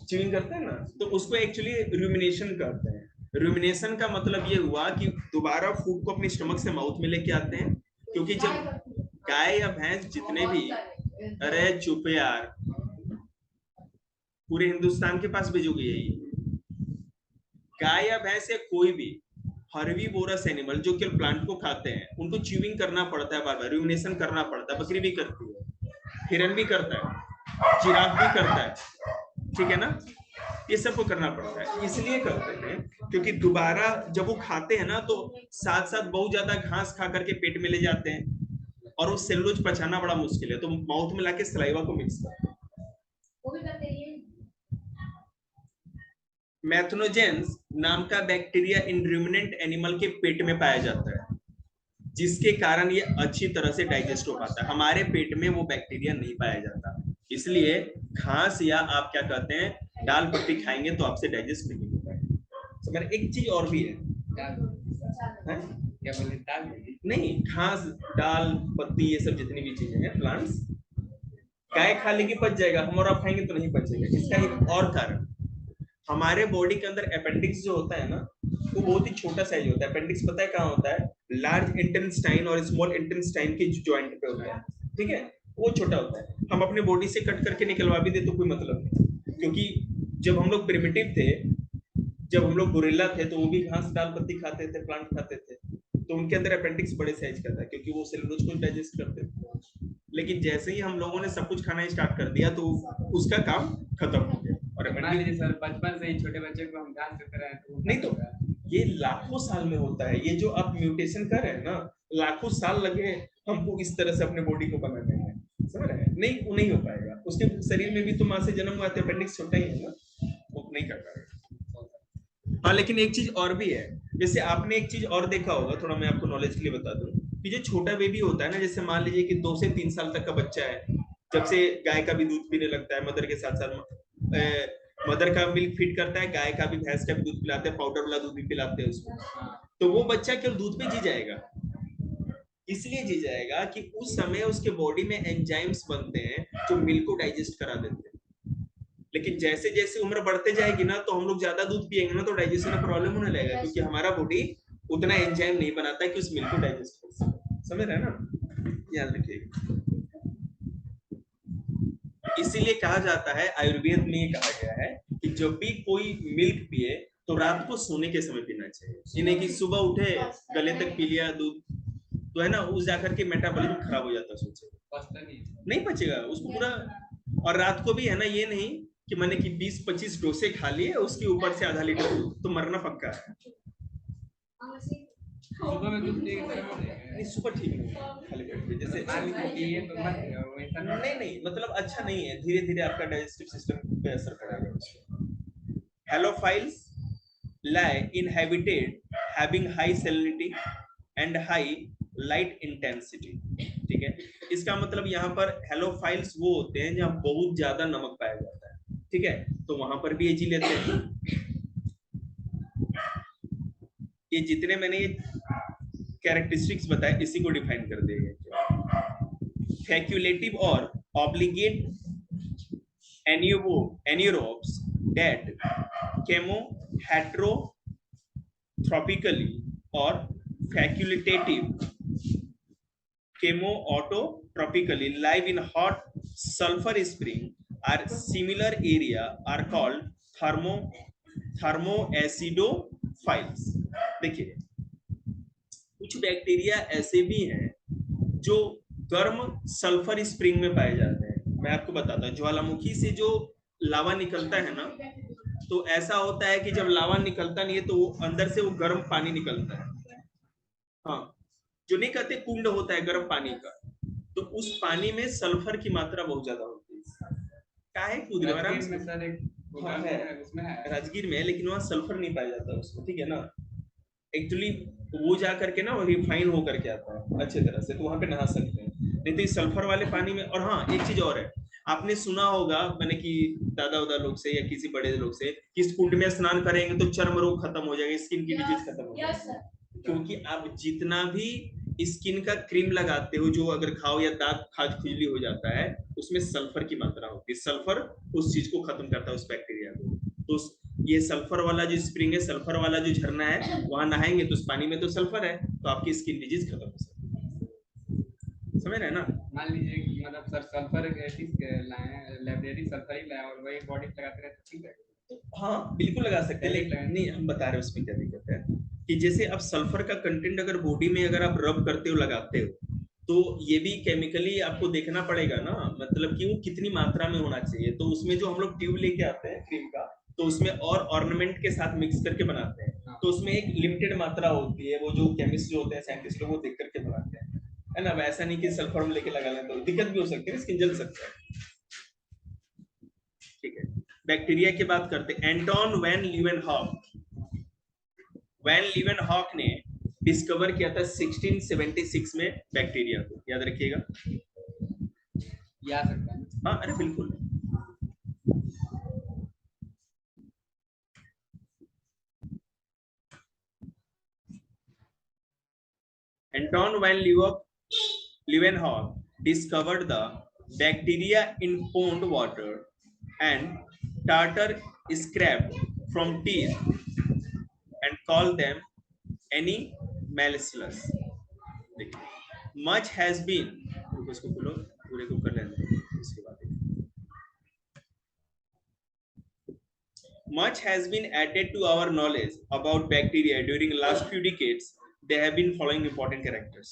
च्यूइंग करते हैं ना, तो उसको एक्चुअली रूमिनेशन कहते हैं। रूमिनेशन का मतलब ये हुआ कि दोबारा फूड को अपने स्टमक से माउथ में लेके आते हैं, क्योंकि जब गाय या भैंस जितने भी, अरे चुप यार, पूरे हिंदुस्तान के पास भेजोगे यही, गाय या भैंस या कोई भी हर्बीवोरस एनिमल जो केवल प्लांट को खाते हैं, उनको च्यूइंग करना पड़ता है, बार बार रूमिनेशन करना पड़ता है। बकरी भी करती है, हिरन भी करता है, जिराफ भी करता है, ठीक है ना। ये सबको करना पड़ता है। इसलिए करते हैं क्योंकि दोबारा जब वो खाते हैं ना तो साथ साथ बहुत ज्यादा घास खा करके पेट में ले जाते हैं और वो सेलुलोज पचाना बड़ा मुश्किल है, तो माउथ में लाके सलाइवा को मिक्स करते हैं। मैथनोजेंस नाम का बैक्टीरिया इन रूमिनेंट एनिमल के पेट में पाया जाता है, जिसके कारण ये अच्छी तरह से डाइजेस्ट हो पाता है। हमारे पेट में वो बैक्टीरिया नहीं पाया जाता, इसलिए घास या आप क्या कहते हैं दाल पत्ती खाएंगे तो आपसे डाइजेस्ट नहीं हो पाएगा। समझ? एक चीज और भी है, क्या बोले दाल? नहीं, घास दाल पत्ती ये सब जितनी भी चीजें हैं प्लांट्स, गाय खा लेगी पच जाएगा, हम और आप खाएंगे तो नहीं पचेगा। इसका एक और कारण, हमारे बॉडी के अंदर अपेंडिक्स जो होता है ना वो बहुत ही छोटा साइज होता है। अपेंडिक्स पता है कहाँ होता है? लार्ज इंटेस्टाइन और स्मॉल इंटेस्टाइन के जॉइंट पे होता है, ठीक है? वो छोटा होता है। हम अपने बॉडी से कट करके निकलवा भी दे तो कोई मतलब नहीं, क्योंकि जब हम लोग प्रिमिटिव थे, जब हम लोग गोरिल्ला थे तो वो भी घास दाल पत्ती खाते थे, प्लांट खाते थे, तो उनके अंदर अपेंडिक्स बड़े साइज का था क्योंकि वो सेलुलोज को डाइजेस्ट करते थे। लेकिन जैसे ही हम लोगों ने सब कुछ खाना स्टार्ट कर दिया तो उसका काम खत्म हो गया। और मान लीजिए सर बचपन से ही छोटे बच्चे को हम ध्यान देते रहे तो नहीं, तो ये लाखों साल में होता है। ये जो आप म्यूटेशन कर रहे हैं ना, लाखों साल लगे हमको इस तरह से अपने बॉडी को बनाने में, समझ रहे हैं? नहीं, वो नहीं हो पाएगा। उसके शरीर में भी तो माँ से जन्म हुआ था, अपेंडिक्स छोटा ही है ना, वो नहीं कर पाएगा। हाँ, लेकिन एक चीज और भी है, जैसे आपने एक चीज और देखा होगा, थोड़ा मैं आपको नॉलेज के लिए बता दूं कि जो छोटा बेबी होता है ना, जैसे मान लीजिए कि 2 से 3 साल तक का बच्चा है, जब से गाय का भी दूध पीने लगता है, मदर के साथ साथ मदर का मिल्क फीड करता है, गाय का भी, भैंस का भी दूध पिलाते हैं, पाउडर वाला दूध भी पिलाते हैं उसको, तो वो बच्चा केवल दूध पे जी जाएगा। इसलिए जी जाएगा कि उस समय उसके बॉडी में एंजाइम्स बनते हैं जो मिल्क को डाइजेस्ट करा देते हैं। लेकिन जैसे जैसे उम्र बढ़ते जाएगी ना, तो हम लोग ज्यादा दूध पिएंगे ना तो डाइजेशन में प्रॉब्लम होने लगेगा, क्योंकि हमारा बॉडी उतना एंजाइम नहीं बनाता है कि उस मिल्क को डाइजेस्ट कर सके। समझ रहे हैं ना? याद रखिएगा। इसीलिए कहा जाता है, आयुर्वेद में ये कहा गया है कि जब भी कोई मिल्क पिए तो रात को सोने के समय पीना चाहिए। इन्हें कि सुबह उठे गले तक पी लिया दूध, तो है ना, उस जाकर के मेटाबॉलिज्म खराब हो जाता है, सोचे नहीं पचेगा उसको पूरा। और रात को भी है ना, ये नहीं कि मैंने कि 20-25 डोसे खा लिए उसके ऊपर से आधा लीटर दूध, तो मरना पक्का है। सुबह में दूध नहीं, सुबह ठीक नहीं है खाली पेट पे, जैसे नहीं, मतलब अच्छा नहीं है, धीरे धीरे आपका डाइजेस्टिव सिस्टम पे असर पड़ेगा उसको। Halophiles lie in habitat having high salinity and high light intensity, ठीक है? इसका मतलब यहाँ पर हेलोफाइल्स वो होते हैं जहाँ बहुत ज्यादा नमक पाया जाता है, ठीक है? तो वहां पर भी ये जी लेते हैं। ये जितने मैंने कैरेक्टरिस्टिक्स बताए इसी को डिफाइन कर देगा। फैक्यूलेटिव और obligate एनिरोब्स that chemoheterotrophically or facultative chemoautotropically live in hot sulfur spring are similar area are called thermoacidophiles। देखिए, कुछ बैक्टीरिया ऐसे भी हैं जो गर्म सल्फर स्प्रिंग में पाए जाते हैं। मैं आपको बताता हूँ, ज्वालामुखी से जो लावा निकलता है ना, तो ऐसा होता है कि जब लावा निकलता नहीं है तो वो अंदर से वो गर्म पानी निकलता है। हाँ, जो नहीं कहते कुंड होता है गर्म पानी का, तो उस पानी में सल्फर की मात्रा बहुत ज्यादा होती है। काहे कूद रहे आराम से? राजगीर में है, लेकिन वहाँ सल्फर नहीं पाया जाता उसमें, ठीक है ना? एक्चुअली वो जा करके ना वो रिफाइन हो करके आता है अच्छे तरह से, तो वहां पे नहा सकते हैं। नहीं तो इस सल्फर वाले पानी में। और हाँ, एक चीज और है, आपने सुना होगा मैंने कि दादा उदा लोग से या किसी बड़े लोग से कि इस कुंड में स्नान करेंगे तो चर्म रोग खत्म हो जाएगा, स्किन की डिजीज खत्म हो जाएगी। क्योंकि आप जितना भी स्किन का क्रीम लगाते हो, जो अगर खाओ या दांत खाज खुजली हो जाता है, उसमें सल्फर की मात्रा होती है। सल्फर उस चीज को खत्म करता है, उस बैक्टीरिया को। तो ये सल्फर वाला जो स्प्रिंग है, सल्फर वाला जो झरना है, वहां नहाएंगे तो उस पानी में तो सल्फर है, तो आपकी स्किन डिजीज खत्म हो सकती है। समझ रहे हैं ना? मान लीजिए मतलब सर सल्फर लाए, लाइब्रेरी सल्फर ही लाए और वही बॉडी लगाते रहे तो ठीक है? हाँ, बिल्कुल लगा सकते हैं, लेकिन नहीं, हम बता रहे हैं उसमें क्या दिक्कत है कि जैसे अब सल्फर का कंटेंट अगर बॉडी में अगर आप रब करते हो, लगाते हो, तो ये भी केमिकली आपको देखना पड़ेगा ना, मतलब कि वो कितनी मात्रा में होना चाहिए। तो उसमें जो हम लोग ट्यूब लेके आते हैं क्रीम का, तो उसमें और ऑर्नामेंट के साथ मिक्स करके बनाते हैं, तो उसमें एक लिमिटेड मात्रा होती है, वो जो केमिस्ट जो होते हैं साइंटिस्ट लोग वो देख करके बनाते हैं, है ना। वैसा नहीं कि सल्फर लेके लगा लें तो दिक्कत भी हो सकती है, स्किन जल सकता है। ठीक है, बैक्टीरिया की बात करते हैं। एंटोन वैन लीवेनहॉक ने डिस्कवर किया था 1676 में बैक्टीरिया को, याद रखिएगा। याद सकता है। हाँ, अरे बिल्कुल। Anton van Leeuwenhoek discovered the bacteria in pond water and tartar scraped from teeth and called them Animalcus. Much has been Much has been added to our knowledge about bacteria during the last few decades. They have been following important characters.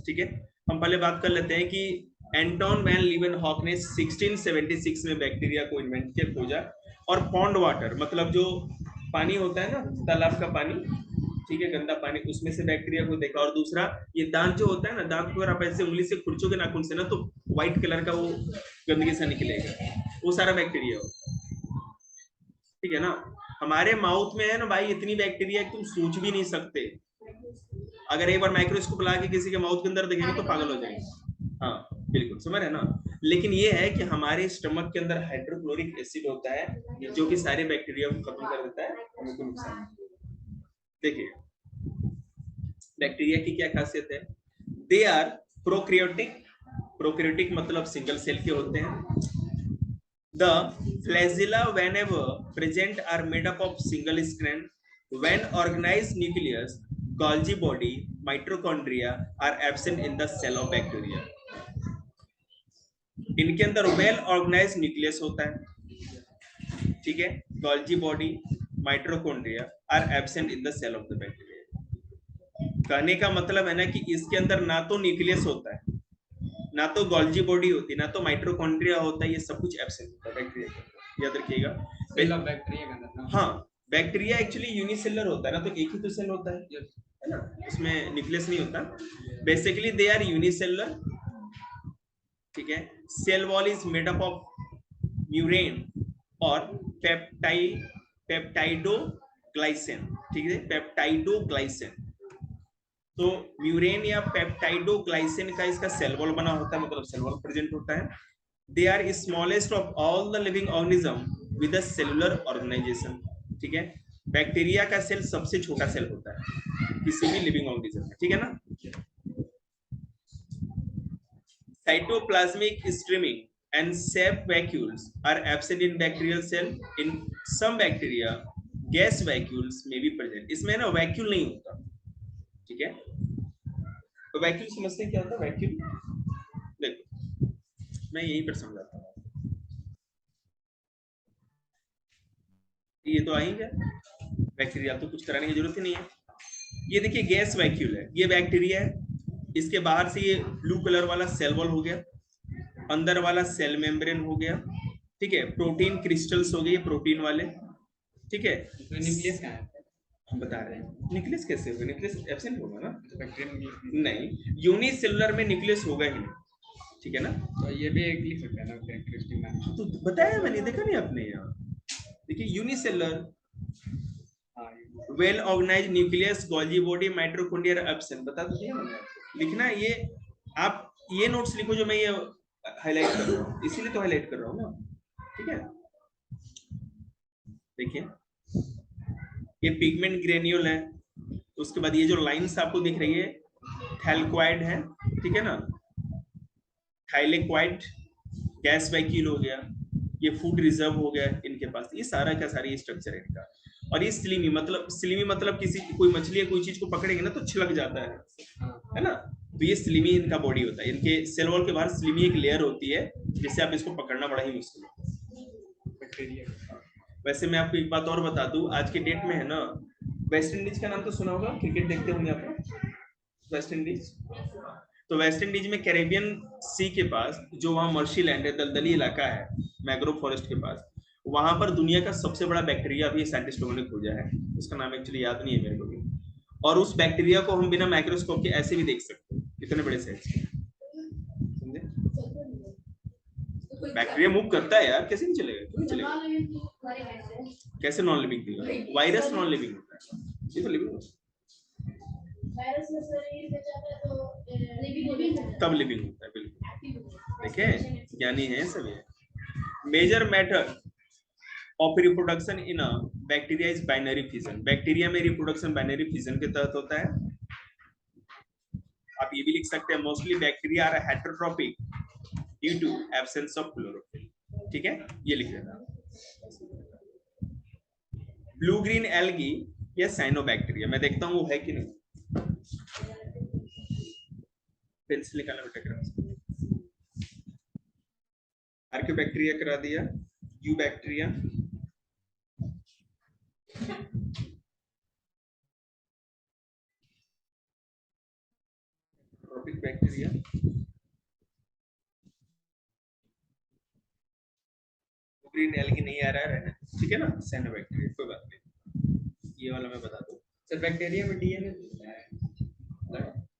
ठीक है, हम पहले बात कर लेते हैं कि Anton van Leeuwenhoek ने 1676 में बैक्टीरिया को इन्वेंट किया, खोजा। और पॉन्ड वाटर मतलब जो पानी होता है ना, तालाब का पानी, ठीक है, गंदा पानी, उसमें से बैक्टीरिया को देखा। और दूसरा, ये दांत जो होता है ना, दांत को अगर आप ऐसे उंगली से खुरचोगे नाखून से ना, तो व्हाइट कलर का वो गंदगी से निकलेगा, वो सारा बैक्टीरिया होता है। ठीक है ना। हमारे माउथ में है ना भाई इतनी बैक्टीरिया तुम सोच भी नहीं सकते। अगर एक बार माइक्रोस्कोप ला के किसी के माउथ के अंदर देखेंगे तो पागल हो जाएंगे। हाँ बिल्कुल, समझ रहे ना। लेकिन ये है कि हमारे स्टमक के अंदर हाइड्रोक्लोरिक एसिड होता है जो कि सारे बैक्टीरिया को खत्म कर देता है, हमें कोई नुकसान नहीं। देखिए बैक्टीरिया की क्या खासियत है। दे आर प्रोकैरियोटिक मतलब सिंगल सेल के होते हैं। The flagella, whenever present, are made up of single strand. When organized nucleus, Golgi body, mitochondria are absent in the cell of bacteria. इनके अंदर वेल ऑर्गेनाइज्ड न्यूक्लियस होता है, ठीक है। Golgi body, mitochondria are absent in the cell of the bacteria. कहने का मतलब है ना कि इसके अंदर ना तो न्यूक्लियस होता है, ना तो गोल्जी बॉडी होती है, ना तो माइटोकॉन्ड्रिया होता है, ये सब कुछ एब्सेंट होता है बैक्टीरिया के, याद रखिएगा। सेल ऑफ बैक्टीरिया का मतलब, हाँ बैक्टीरिया एक्चुअली यूनिसेलुलर होता है ना, तो एक ही तो सेल होता है ना, उसमें न्यूक्लियस नहीं होता। बेसिकली दे आर यूनिसेलुलर, ठीक है। Cell wall is made up of murein और पेप्टाइडोग्लाइसिन, ठीक है, पेप्टाइडोग्लाइसिन। तो म्यूरेन या पेप्टाइडोग्लाइसिन का इसका सेल वॉल बना होता है, मतलब सेल वॉल प्रेजेंट होता है। They are smallest of all the living organism with a cellular organisation, ठीक है। बैक्टीरिया का सेल सबसे छोटा सेल होता है किसी भी लिविंग ऑर्गेनिज्म में, ठीक है ना। Cytoplasmic streaming and sap vacuoles are absent in bacterial cell. In some bacteria gas vacuoles may be present. इसमें ना वैक्यूल नहीं होता, ठीक है। तो वैक्यूल समझते हैं क्या होता है वैक्यूल? देखो मैं यहीं पर समझाता हूँ, ये तो आएंगे बैक्टीरिया, तो कुछ कराने की जरूरत ही नहीं है। ये देखिए गैस वैक्यूल है, ये बैक्टीरिया है, इसके बाहर से ये ब्लू कलर वाला सेल वॉल हो गया, अंदर वाला सेल मेम्ब्रेन हो गया, ठीक है। प्रोटीन क्रिस्टल्स हो गए प्रोटीन वाले, ठीक है। तो न्यूक्लियस कहाँ है? हम बता रहे हैं न्यूक्लियस कैसे होगा, न्यूक्लियस एब्सेंट होगा ना, तो बैक्टीरिया नहीं, यूनिसेलुलर में न्यूक्लियस होगा ही नहीं, ठीक है ना। तो ये भी एक लिख सकते हैं ना कैरेक्टरिस्टिक में, तो बताया मैंने, देखा नहीं आपने यहाँ, देखिए unicellular well organised nucleus Golgi body mitochondria absent, बता तो दिया मैंने आपको। लिखना ये, आप ये नोट्स लिखो जो मैं ये हाईलाइट कर रहा हूँ, इसीलिए तो हाईलाइट कर रहा हूँ ना, ठीक है। देखिए ये पिगमेंट ग्रेन्यूल है, उसके बाद ये जो लाइंस आपको दिख रही है थैलक्वाइड है, ठीक है ना। थाइलेक्वाइड गैस वैक्यूल हो गया, ये फूड रिजर्व हो गया इनके पास, ये सारा का सारा ये स्ट्रक्चर है इनका। और ये स्लिमी मतलब किसी कोई मछली या कोई चीज को पकड़ेंगे ना तो छिलक जाता है ना, तो ये स्लिमी इनका बॉडी होता है। इनके सेल वॉल के बाहर स्लिमी एक लेयर होती है जिससे आप इसको पकड़ना बड़ा ही मुश्किल है। वैसे मैं आपको एक बात और बता दूं, आज के डेट में है ना, वेस्ट इंडीज का नाम तो सुना होगा, क्रिकेट देखते होंगे आप, वेस्ट इंडीज। तो वेस्ट इंडीज में कैरेबियन सी के पास जो वहाँ मर्शी लैंड है, दलदली इलाका है मैंग्रोव फॉरेस्ट के पास, वहां पर दुनिया का सबसे बड़ा बैक्टीरिया अभी साइंटिस्ट लोगों ने खोजा है, उसका नाम एक्चुअली याद नहीं है मेरे को भी। और उस बैक्टीरिया को हम बिना माइक्रोस्कोप के ऐसे भी देख सकते हैं, इतने बड़े साइज के, समझे? बैक्टीरिया मूव करता है यार, कैसे नहीं चलेगा, क्यों नहीं चलेगा? कैसे non living thing? Virus non living होता है, ये तो लिविंग होता है। वायरस में शरीर में जाता है तो लिविंग तब लिविंग होता है, बिल्कुल। देखे, ज्ञानी है सब ये। Major method of reproduction in a bacteria is binary fission. Bacteria में रिप्रोडक्शन बाइनरी फिजन के तहत होता है। आप ये भी लिख सकते हैं, mostly bacteria are heterotrophic due to absence of chlorophyll. ठीक है, ये लिख देना। ब्लू ग्रीन एल्गी या साइनोबैक्टीरिया, मैं देखता हूँ वो है कि नहीं। पेंसिल निकालना बेटा। आर्कियोबैक्टीरिया करा दिया, eubacteria, tropic bacteria, green algae नहीं आ रहा है, ठीक है ना, साइनोबैक्टीरिया, कोई बात नहीं, ये वाला मैं बता दूं। सर बैक्टीरिया में डीएनए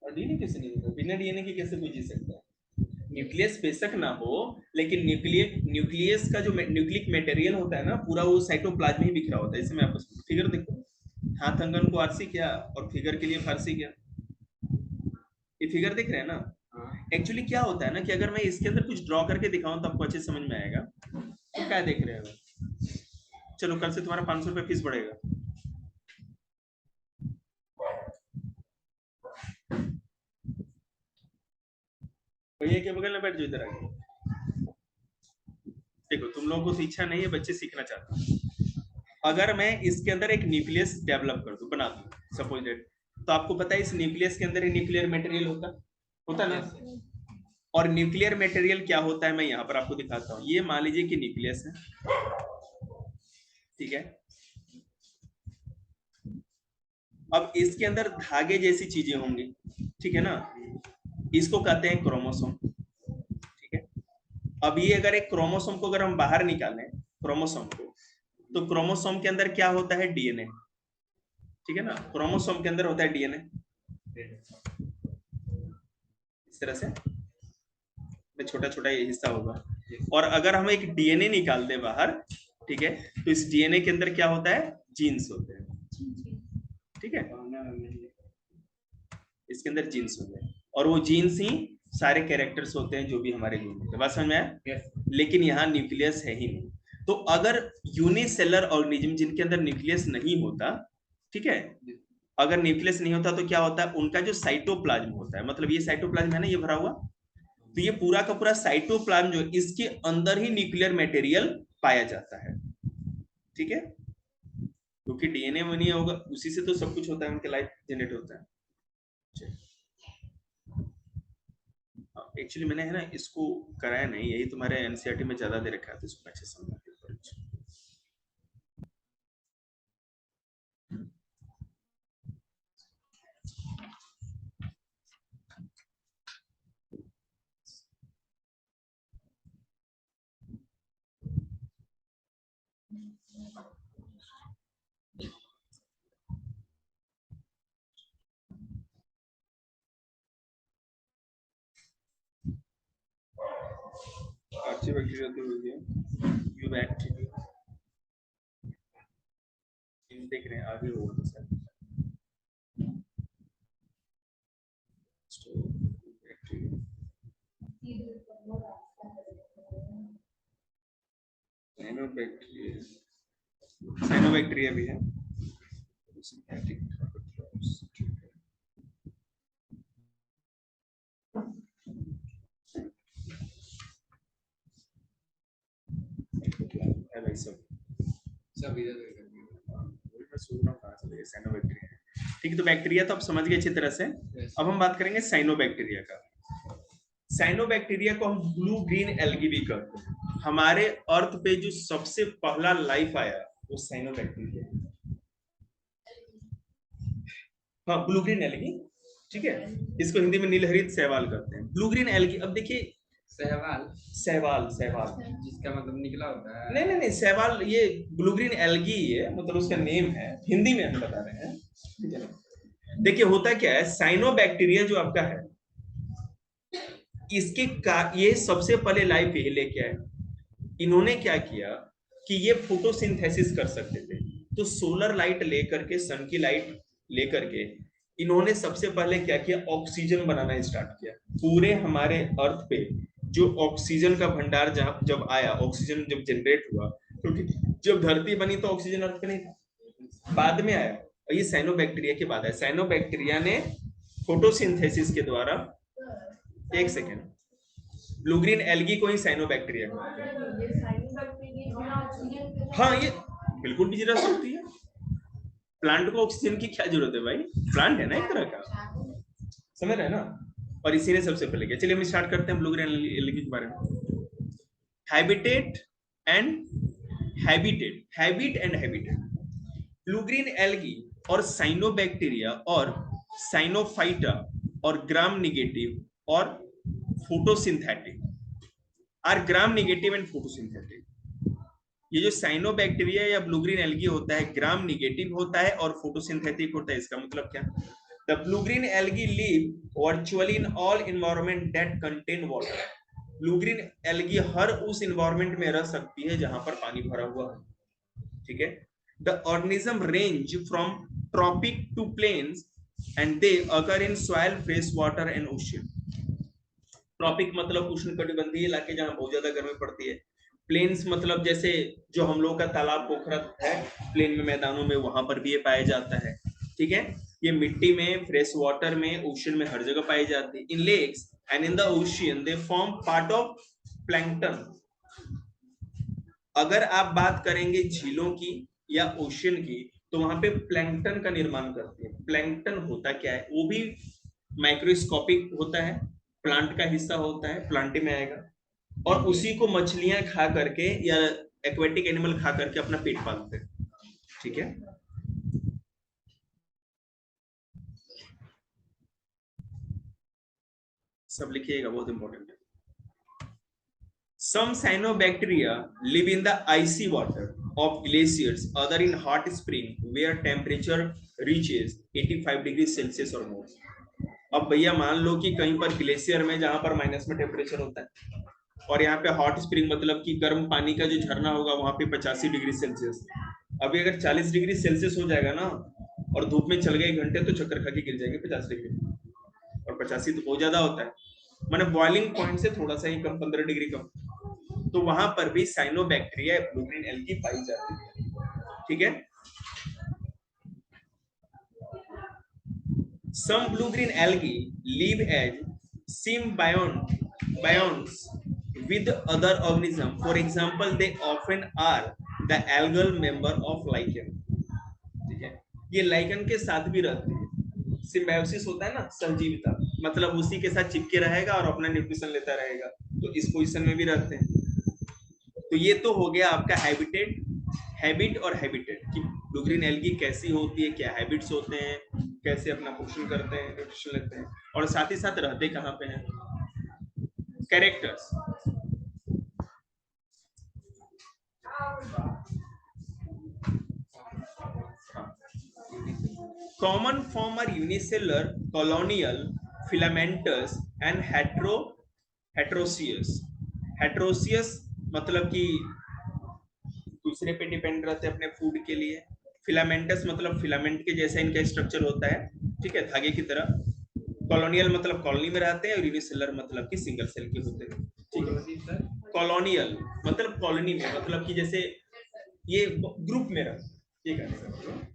और डीएनए कैसे नहीं होता? बिना डीएनए के कैसे कोई जी सकता है? न्यूक्लियस बेशक ना हो, लेकिन न्यूक्लियस का जो न्यूक्लिक मटेरियल होता है ना, पूरा वो साइटोप्लाज्म में ही बिखरा होता है। इसमें आपको फिगर देखो, हाथ अंगन को आरसी क्या और फिगर के लिए फारसी क्या, ये फिगर दिख रहे हैं ना। एक्चुअली क्या होता है ना कि अगर मैं इसके अंदर कुछ ड्रॉ करके दिखाऊं तो आपको अच्छे समझ में आएगा। तो क्या देख रहे हो? चलो कल से तुम्हारा 500 रुपये फीस बढ़ेगा। भैया के बगल में बैठ जाओ, इधर आगे। देखो, तुम लोगों को इच्छा नहीं है, बच्चे सीखना चाहते हैं। अगर मैं इसके अंदर एक न्यूक्लियस डेवलप कर दूं, बना दूं सपोज दैट, तो आपको पता है इस न्यूक्लियस के अंदर ही न्यूक्लियर मटेरियल होता ना। और न्यूक्लियर मटेरियल क्या होता है, मैं यहाँ पर आपको दिखाता हूँ। ये मान लीजिए कि न्यूक्लियस है, ठीक है। अब इसके अंदर धागे जैसी चीजें होंगी, ठीक है ना, इसको कहते हैं क्रोमोसोम, ठीक है। अब ये अगर एक क्रोमोसोम को अगर हम बाहर निकालें, क्रोमोसोम को, तो क्रोमोसोम के अंदर क्या होता है? डीएनए, ठीक है ना। क्रोमोसोम के अंदर होता है डीएनए, इस तरह से छोटा छोटा ये हिस्सा होगा। और अगर हम एक डीएनए निकाल दें बाहर, ठीक है, तो इस डीएनए के अंदर क्या होता है? जीन्स होते हैं, ठीक है। इसके अंदर जीन्स होते हैं, और वो जीन्स ही सारे कैरेक्टर्स होते हैं जो भी हमारे जीन होते हैं। बात समझ में आया? लेकिन यहाँ न्यूक्लियस है ही नहीं। तो अगर यूनिसेलर ऑर्गेनिज्म जिनके अंदर न्यूक्लियस नहीं होता, ठीक है, अगर न्यूक्लियस नहीं होता तो क्या होता है? उनका जो साइटोप्लाज्म होता है, मतलब ये साइटोप्लाज्म है ना, ये भरा हुआ, तो ये पूरा का पूरा साइटोप्लाज्म जो इसके अंदर ही न्यूक्लियर मटेरियल पाया जाता है, ठीक है। क्योंकि डीएनए बनी होगा, उसी से तो सब कुछ होता है, उनके लाइफ जनरेट होता है। एक्चुअली मैंने है ना इसको कराया नहीं, यही तुम्हारे एनसीईआरटी में ज्यादा दे रखा है, तो इसको अच्छे समझ। अच्छी बैक्टीरिया तो हो गया, यू बैक्टीरिया देख रहे हैं आगे होगा सर। साइनोबैक्टीरिया भी है। है भाई सब इधर मैं सोच रहा हूँ कहाँ से साइनोबैक्टीरिया। ठीक है, तो बैक्टीरिया तो आप समझ गए अच्छी तरह से। अब हम बात करेंगे साइनोबैक्टीरिया का। साइनोबैक्टीरिया को हम ब्लू ग्रीन एल्गी भी कहते हैं। हमारे अर्थ पे जो सबसे पहला लाइफ आया वो साइनोबैक्टीरिया, हाँ, ब्लू ग्रीन एल्गी, ठीक है। इसको हिंदी में नीलहरित शैवाल कहते हैं, ब्लू ग्रीन एल्गी। अब देखिए सहवाल, सहवाल, सहवाल। जिसका मतलब निकला होता है। नहीं, सहवाल ये ब्लू ग्रीन एल्गी है, मतलब उसका नेम है, हिंदी में हम बता रहे हैं, ठीक है ना। देखिए होता क्या है, साइनोबैक्टीरिया जो आपका है, ये सबसे पहले लाइफ यही लेके आए। इन्होंने क्या किया कि ये फोटोसिंथेसिस कर सकते थे, तो सोलर लाइट लेकर के, सन की लाइट लेकर के इन्होंने सबसे पहले क्या किया, ऑक्सीजन बनाना स्टार्ट किया। पूरे हमारे अर्थ पे जो ऑक्सीजन का भंडार जब आया, ऑक्सीजन जब जनरेट हुआ, क्योंकि जब धरती बनी तो ऑक्सीजन अर्थ पे नहीं था, बाद में आया, और ये साइनोबैक्टीरिया के बाद आया। साइनोबैक्टीरिया ने फोटोसिंथेसिस के द्वारा, एक सेकेंड, ब्लू ग्रीन एल्गी को ही साइनोबैक्टीरिया कहते हैं। हाँ, ये बिल्कुल भी रह सकती है, प्लांट को ऑक्सीजन की क्या जरूरत है भाई, प्लांट है ना एक तरह का, समझ रहे हैं ना। और इसी ने सबसे पहले किया। चलिए हम स्टार्ट करते हैं ब्लू ग्रीन एल्गी के बारे में। Habitat and habitat. Blue green algae और साइनोबैक्टीरिया और साइनोफाइटा और ग्राम नेगेटिव और photosynthetic are gram negative and photosynthetic. ये जो साइनोबैक्टीरिया या ब्लू ग्रीन एल्गी होता है, ग्राम नेगेटिव होता है और फोटोसिंथेटिक होता है। इसका मतलब क्या, the blue green algae live virtually in all environment that contain water. Blue green algae हर उस एनवायरनमेंट में रह सकती है जहां पर पानी भरा हुआ है, ठीक है। The organism range from tropic to plains and they occur in soil, fresh water and ocean. Tropic मतलब उष्णकटिबंधीय इलाके जहां बहुत ज्यादा गर्मी पड़ती है। प्लेन्स मतलब जैसे जो हम लोग का तालाब पोखरा है, प्लेन में, मैदानों में, वहां पर भी ये पाया जाता है, ठीक है। ये मिट्टी में, फ्रेश वाटर में, ओशन में, हर जगह पाई जाती है। In lakes and in the ocean they form part of plankton. अगर आप बात करेंगे झीलों की या ओशियन की, तो वहां पे प्लैंकटन का निर्माण करती है। प्लैंकटन होता क्या है, वो भी माइक्रोस्कोपिक होता है, प्लांट का हिस्सा होता है, प्लांट में आएगा, और उसी को मछलियां खा करके या एक्वेटिक एनिमल खा करके अपना पेट पालते हैं, ठीक है। सब लिखिएगा, बहुत इंपॉर्टेंट है। Some cyanobacteria live in the icy water of glaciers, other in hot spring where temperature reaches 85 degree Celsius और मोर। अब भैया मान लो कि कहीं पर ग्लेशियर में, जहां पर माइनस में टेम्परेचर होता है, और यहाँ पे हॉट स्प्रिंग मतलब कि गर्म पानी का जो झरना होगा वहां पे 85 डिग्री सेल्सियस। अभी अगर 40 डिग्री सेल्सियस हो जाएगा ना, और धूप में चल गए घंटे, तो चक्कर खा के गिर जाएंगे 50 डिग्री, और 85 तो बहुत ज्यादा होता है, माने बॉइलिंग पॉइंट से थोड़ा सा ही कम, 15 डिग्री कम। तो वहां पर भी साइनोबैक्टीरिया ब्लू ग्रीन एल्गी पाई जाती है, ठीक है। Some blue green algae live as symbionts with other organisms. For example, they often are the algal member of lichen. ठीक है, ये लाइकन के साथ भी रहते हैं। सिम्बायोसिस होता है ना, सहजीविता, मतलब उसी के साथ चिपके रहेगा और अपना न्यूट्रिशन लेता रहेगा, तो इस पोजीशन में भी रहते हैं। तो ये तो हो गया आपका हैबिटेट, हैबिट और हैबिटेट कि ब्लू ग्रीन एल्गी कैसी होती है, क्या हैबिट्स होते हैं, कैसे अपना पोषण करते हैं, न्यूट्रिशन लेते हैं, और साथ ही साथ रहते कहाँ पे हैं। Characters, common form are unicellular, colonial, filamentous and heterocious. Heterocious मतलब कि दूसरे पे डिपेंड रहते हैं अपने फूड के लिए। फिलामेंटस मतलब फिलामेंट के जैसा इनका स्ट्रक्चर होता है, ठीक है, धागे की तरह। कॉलोनियल मतलब कॉलोनी में रहते हैं, और यूनिसेलर मतलब कि सिंगल सेल के होते हैं, ठीक है। कॉलोनियल मतलब कॉलोनी में, मतलब कि जैसे ये ग्रुप में रहते हैं, ये कहने का मतलब।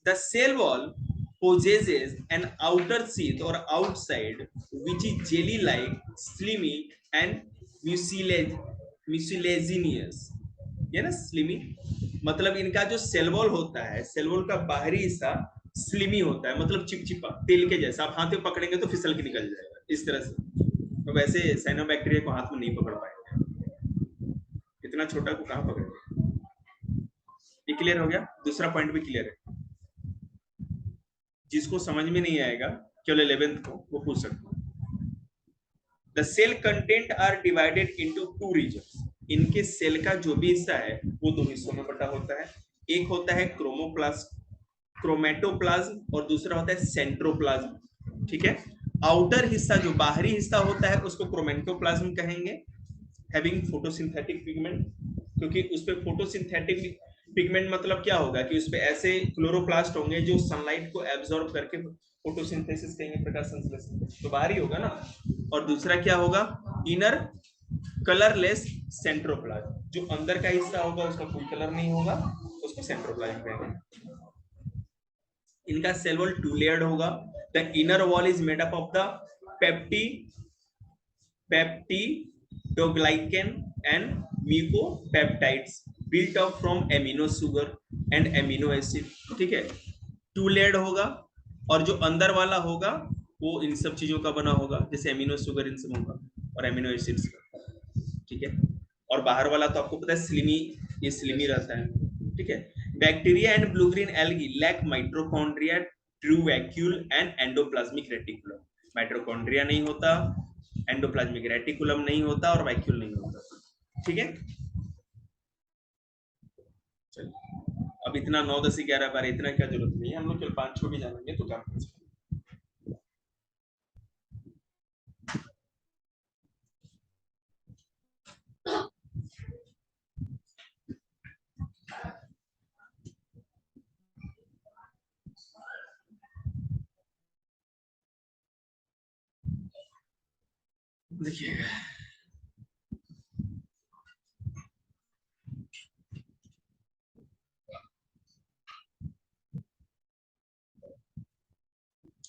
The cell wall possesses an outer sheath or outside which is jelly-like, slimy and mucilaginous. ये ना स्लिमी, मतलब इनका जो सेल वॉल होता है, सेल वॉल का बाहरी हिस्सा स्लिमी होता है, मतलब चिपचिपा, तेल के जैसा। आप हाथ में पकड़ेंगे तो फिसल के निकल जाएगा, इस तरह से। तो वैसे साइनोबैक्टीरिया को हाथ में नहीं पकड़ पाएंगे, इतना छोटा को कहाँ पकड़ेंगे। ये क्लियर हो गया, दूसरा पॉइंट भी क्लियर है। जिसको समझ में नहीं आएगा केवल 11th को, वो पूछ सकते हैं। The cell content are divided into two regions. इनके सेल का जो भी हिस्सा है वो दो हिस्सों में बटा होता है। एक होता है क्रोमेटोप्लाज्म और दूसरा होता है सेंट्रोप्लाज्म। ठीक है, आउटर हिस्सा जो बाहरी हिस्सा होता है उसको क्रोमेटोप्लाज्म कहेंगे, हैविंग फोटोसिंथेटिक पिगमेंट, क्योंकि उस पे फोटोसिंथेटिक पिगमेंट मतलब क्या होगा कि उस पे ऐसे क्लोरोप्लास्ट होंगे जो सनलाइट को एब्जॉर्ब करके फोटोसिंथेसिस करेंगे, प्रकाश संश्लेषण, तो बाहरी होगा ना। और दूसरा क्या होगा, इनर कलरलेस सेंट्रोप्लाज्म, जो अंदर का हिस्सा होगा उसका कोई कलर नहीं होगा, उसको सेंट्रोप्लाज्म कहेंगे। इनका सेल वॉल टू लेयर्ड होगा। The inner wall is made up of the peptidoglycan and mucopeptides built up from amino sugar and amino acid। ठीक है, टू लेयर्ड होगा और जो अंदर वाला होगा वो इन सब चीजों का बना होगा, जैसे एमिनो सुगर इन सब होगा और एमिनो एसिड्स का। ठीक है, और बाहर वाला तो आपको पता है स्लिमी, ये स्लिमी रहता है। ठीक है, bacteria and blue green algae lack mitochondria, true vacuole and endoplasmic reticulum. Mitochondria नहीं होता, एंडोप्लाज्मिक रेटिकुलम नहीं होता और वैक्यूल नहीं होता। ठीक है, चलिए अब इतना 9, 10, 11, 12 इतना क्या जरूरत नहीं है, हम लोग केवल 5 छो भी जानेंगे तो काम कर सकते हैं। देखिए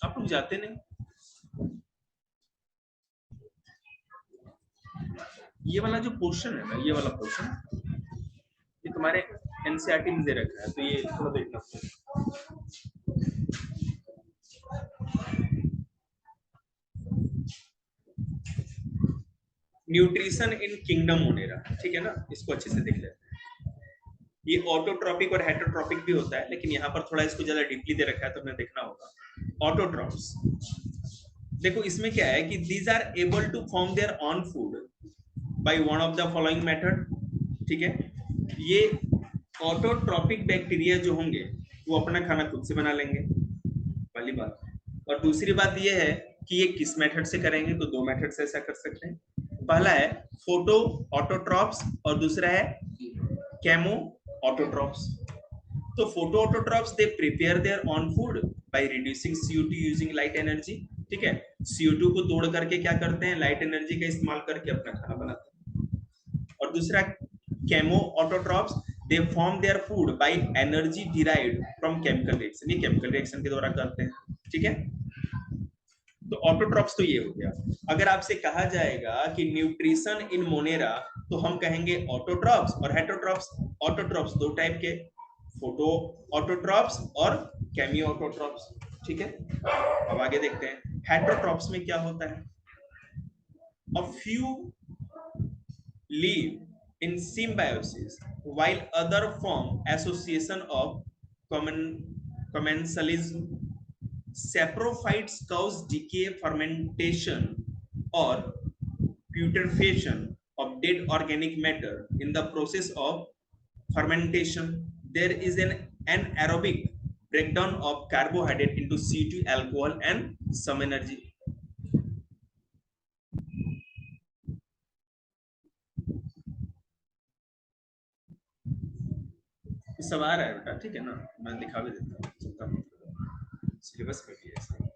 आप लोग जाते नहीं, ये वाला जो पोर्शन है ना, ये वाला पोर्शन ये तुम्हारे एनसीईआरटी में दे रखा है, तो ये थोड़ा देखना पड़ेगा। न्यूट्रिशन इन किंगडम मोनेरा, ठीक है ना, इसको अच्छे से देख लेते हैं। ये ऑटोट्रॉपिक और हेटरोट्रॉपिक भी होता है, लेकिन यहाँ पर थोड़ा इसको ज्यादा डीपली दे रखा है तो हमें देखना होगा। ऑटोट्रॉप्स, देखो इसमें क्या है कि these are able to form their own food by one of the following method. ठीक है, ये ऑटोट्रॉपिक बैक्टीरिया जो होंगे वो अपना खाना खुद से बना लेंगे, पहली बात। और दूसरी बात ये है कि ये किस मेथड से करेंगे, तो दो मेथड से ऐसा कर सकते हैं। पहला है फोटो ऑटोट्रॉप्स और दूसरा है केमो ऑटोट्रॉप्स। तो photo autotrophs they prepare their own food by reducing CO2 using light energy. ठीक है, CO2 को तोड़ करके क्या करते हैं, लाइट एनर्जी का इस्तेमाल करके अपना खाना बनाते हैं। और दूसरा chemo autotrophs, they form their food by energy derived from chemical reaction, ये केमिकल रिएक्शन के द्वारा करते हैं। ठीक है, तो ऑटोट्रॉप्स तो ये हो गया। अगर आपसे कहा जाएगा कि न्यूट्रिशन इन मोनेरा, तो हम कहेंगे ऑटोट्रॉप्स और हेटरोट्रॉप्स। ऑटोट्रॉप्स दो टाइप के, फोटो ऑटोट्रॉप्स और केमी ऑटोट्रॉप्स। ठीक है, अब आगे देखते हैं हेटरोट्रॉप्स में क्या होता है। A few live in symbiosis while other form association of commensalism. Saprophytes cause decay, fermentation or putrefaction of dead organic matter. In the process of fermentation there is an anaerobic breakdown of carbohydrate into CO2, alcohol and some energy. सब आ रहा है बेटा, ठीक है ना, मैं दिखा भी देता हूँ, सिलेबस में भी है।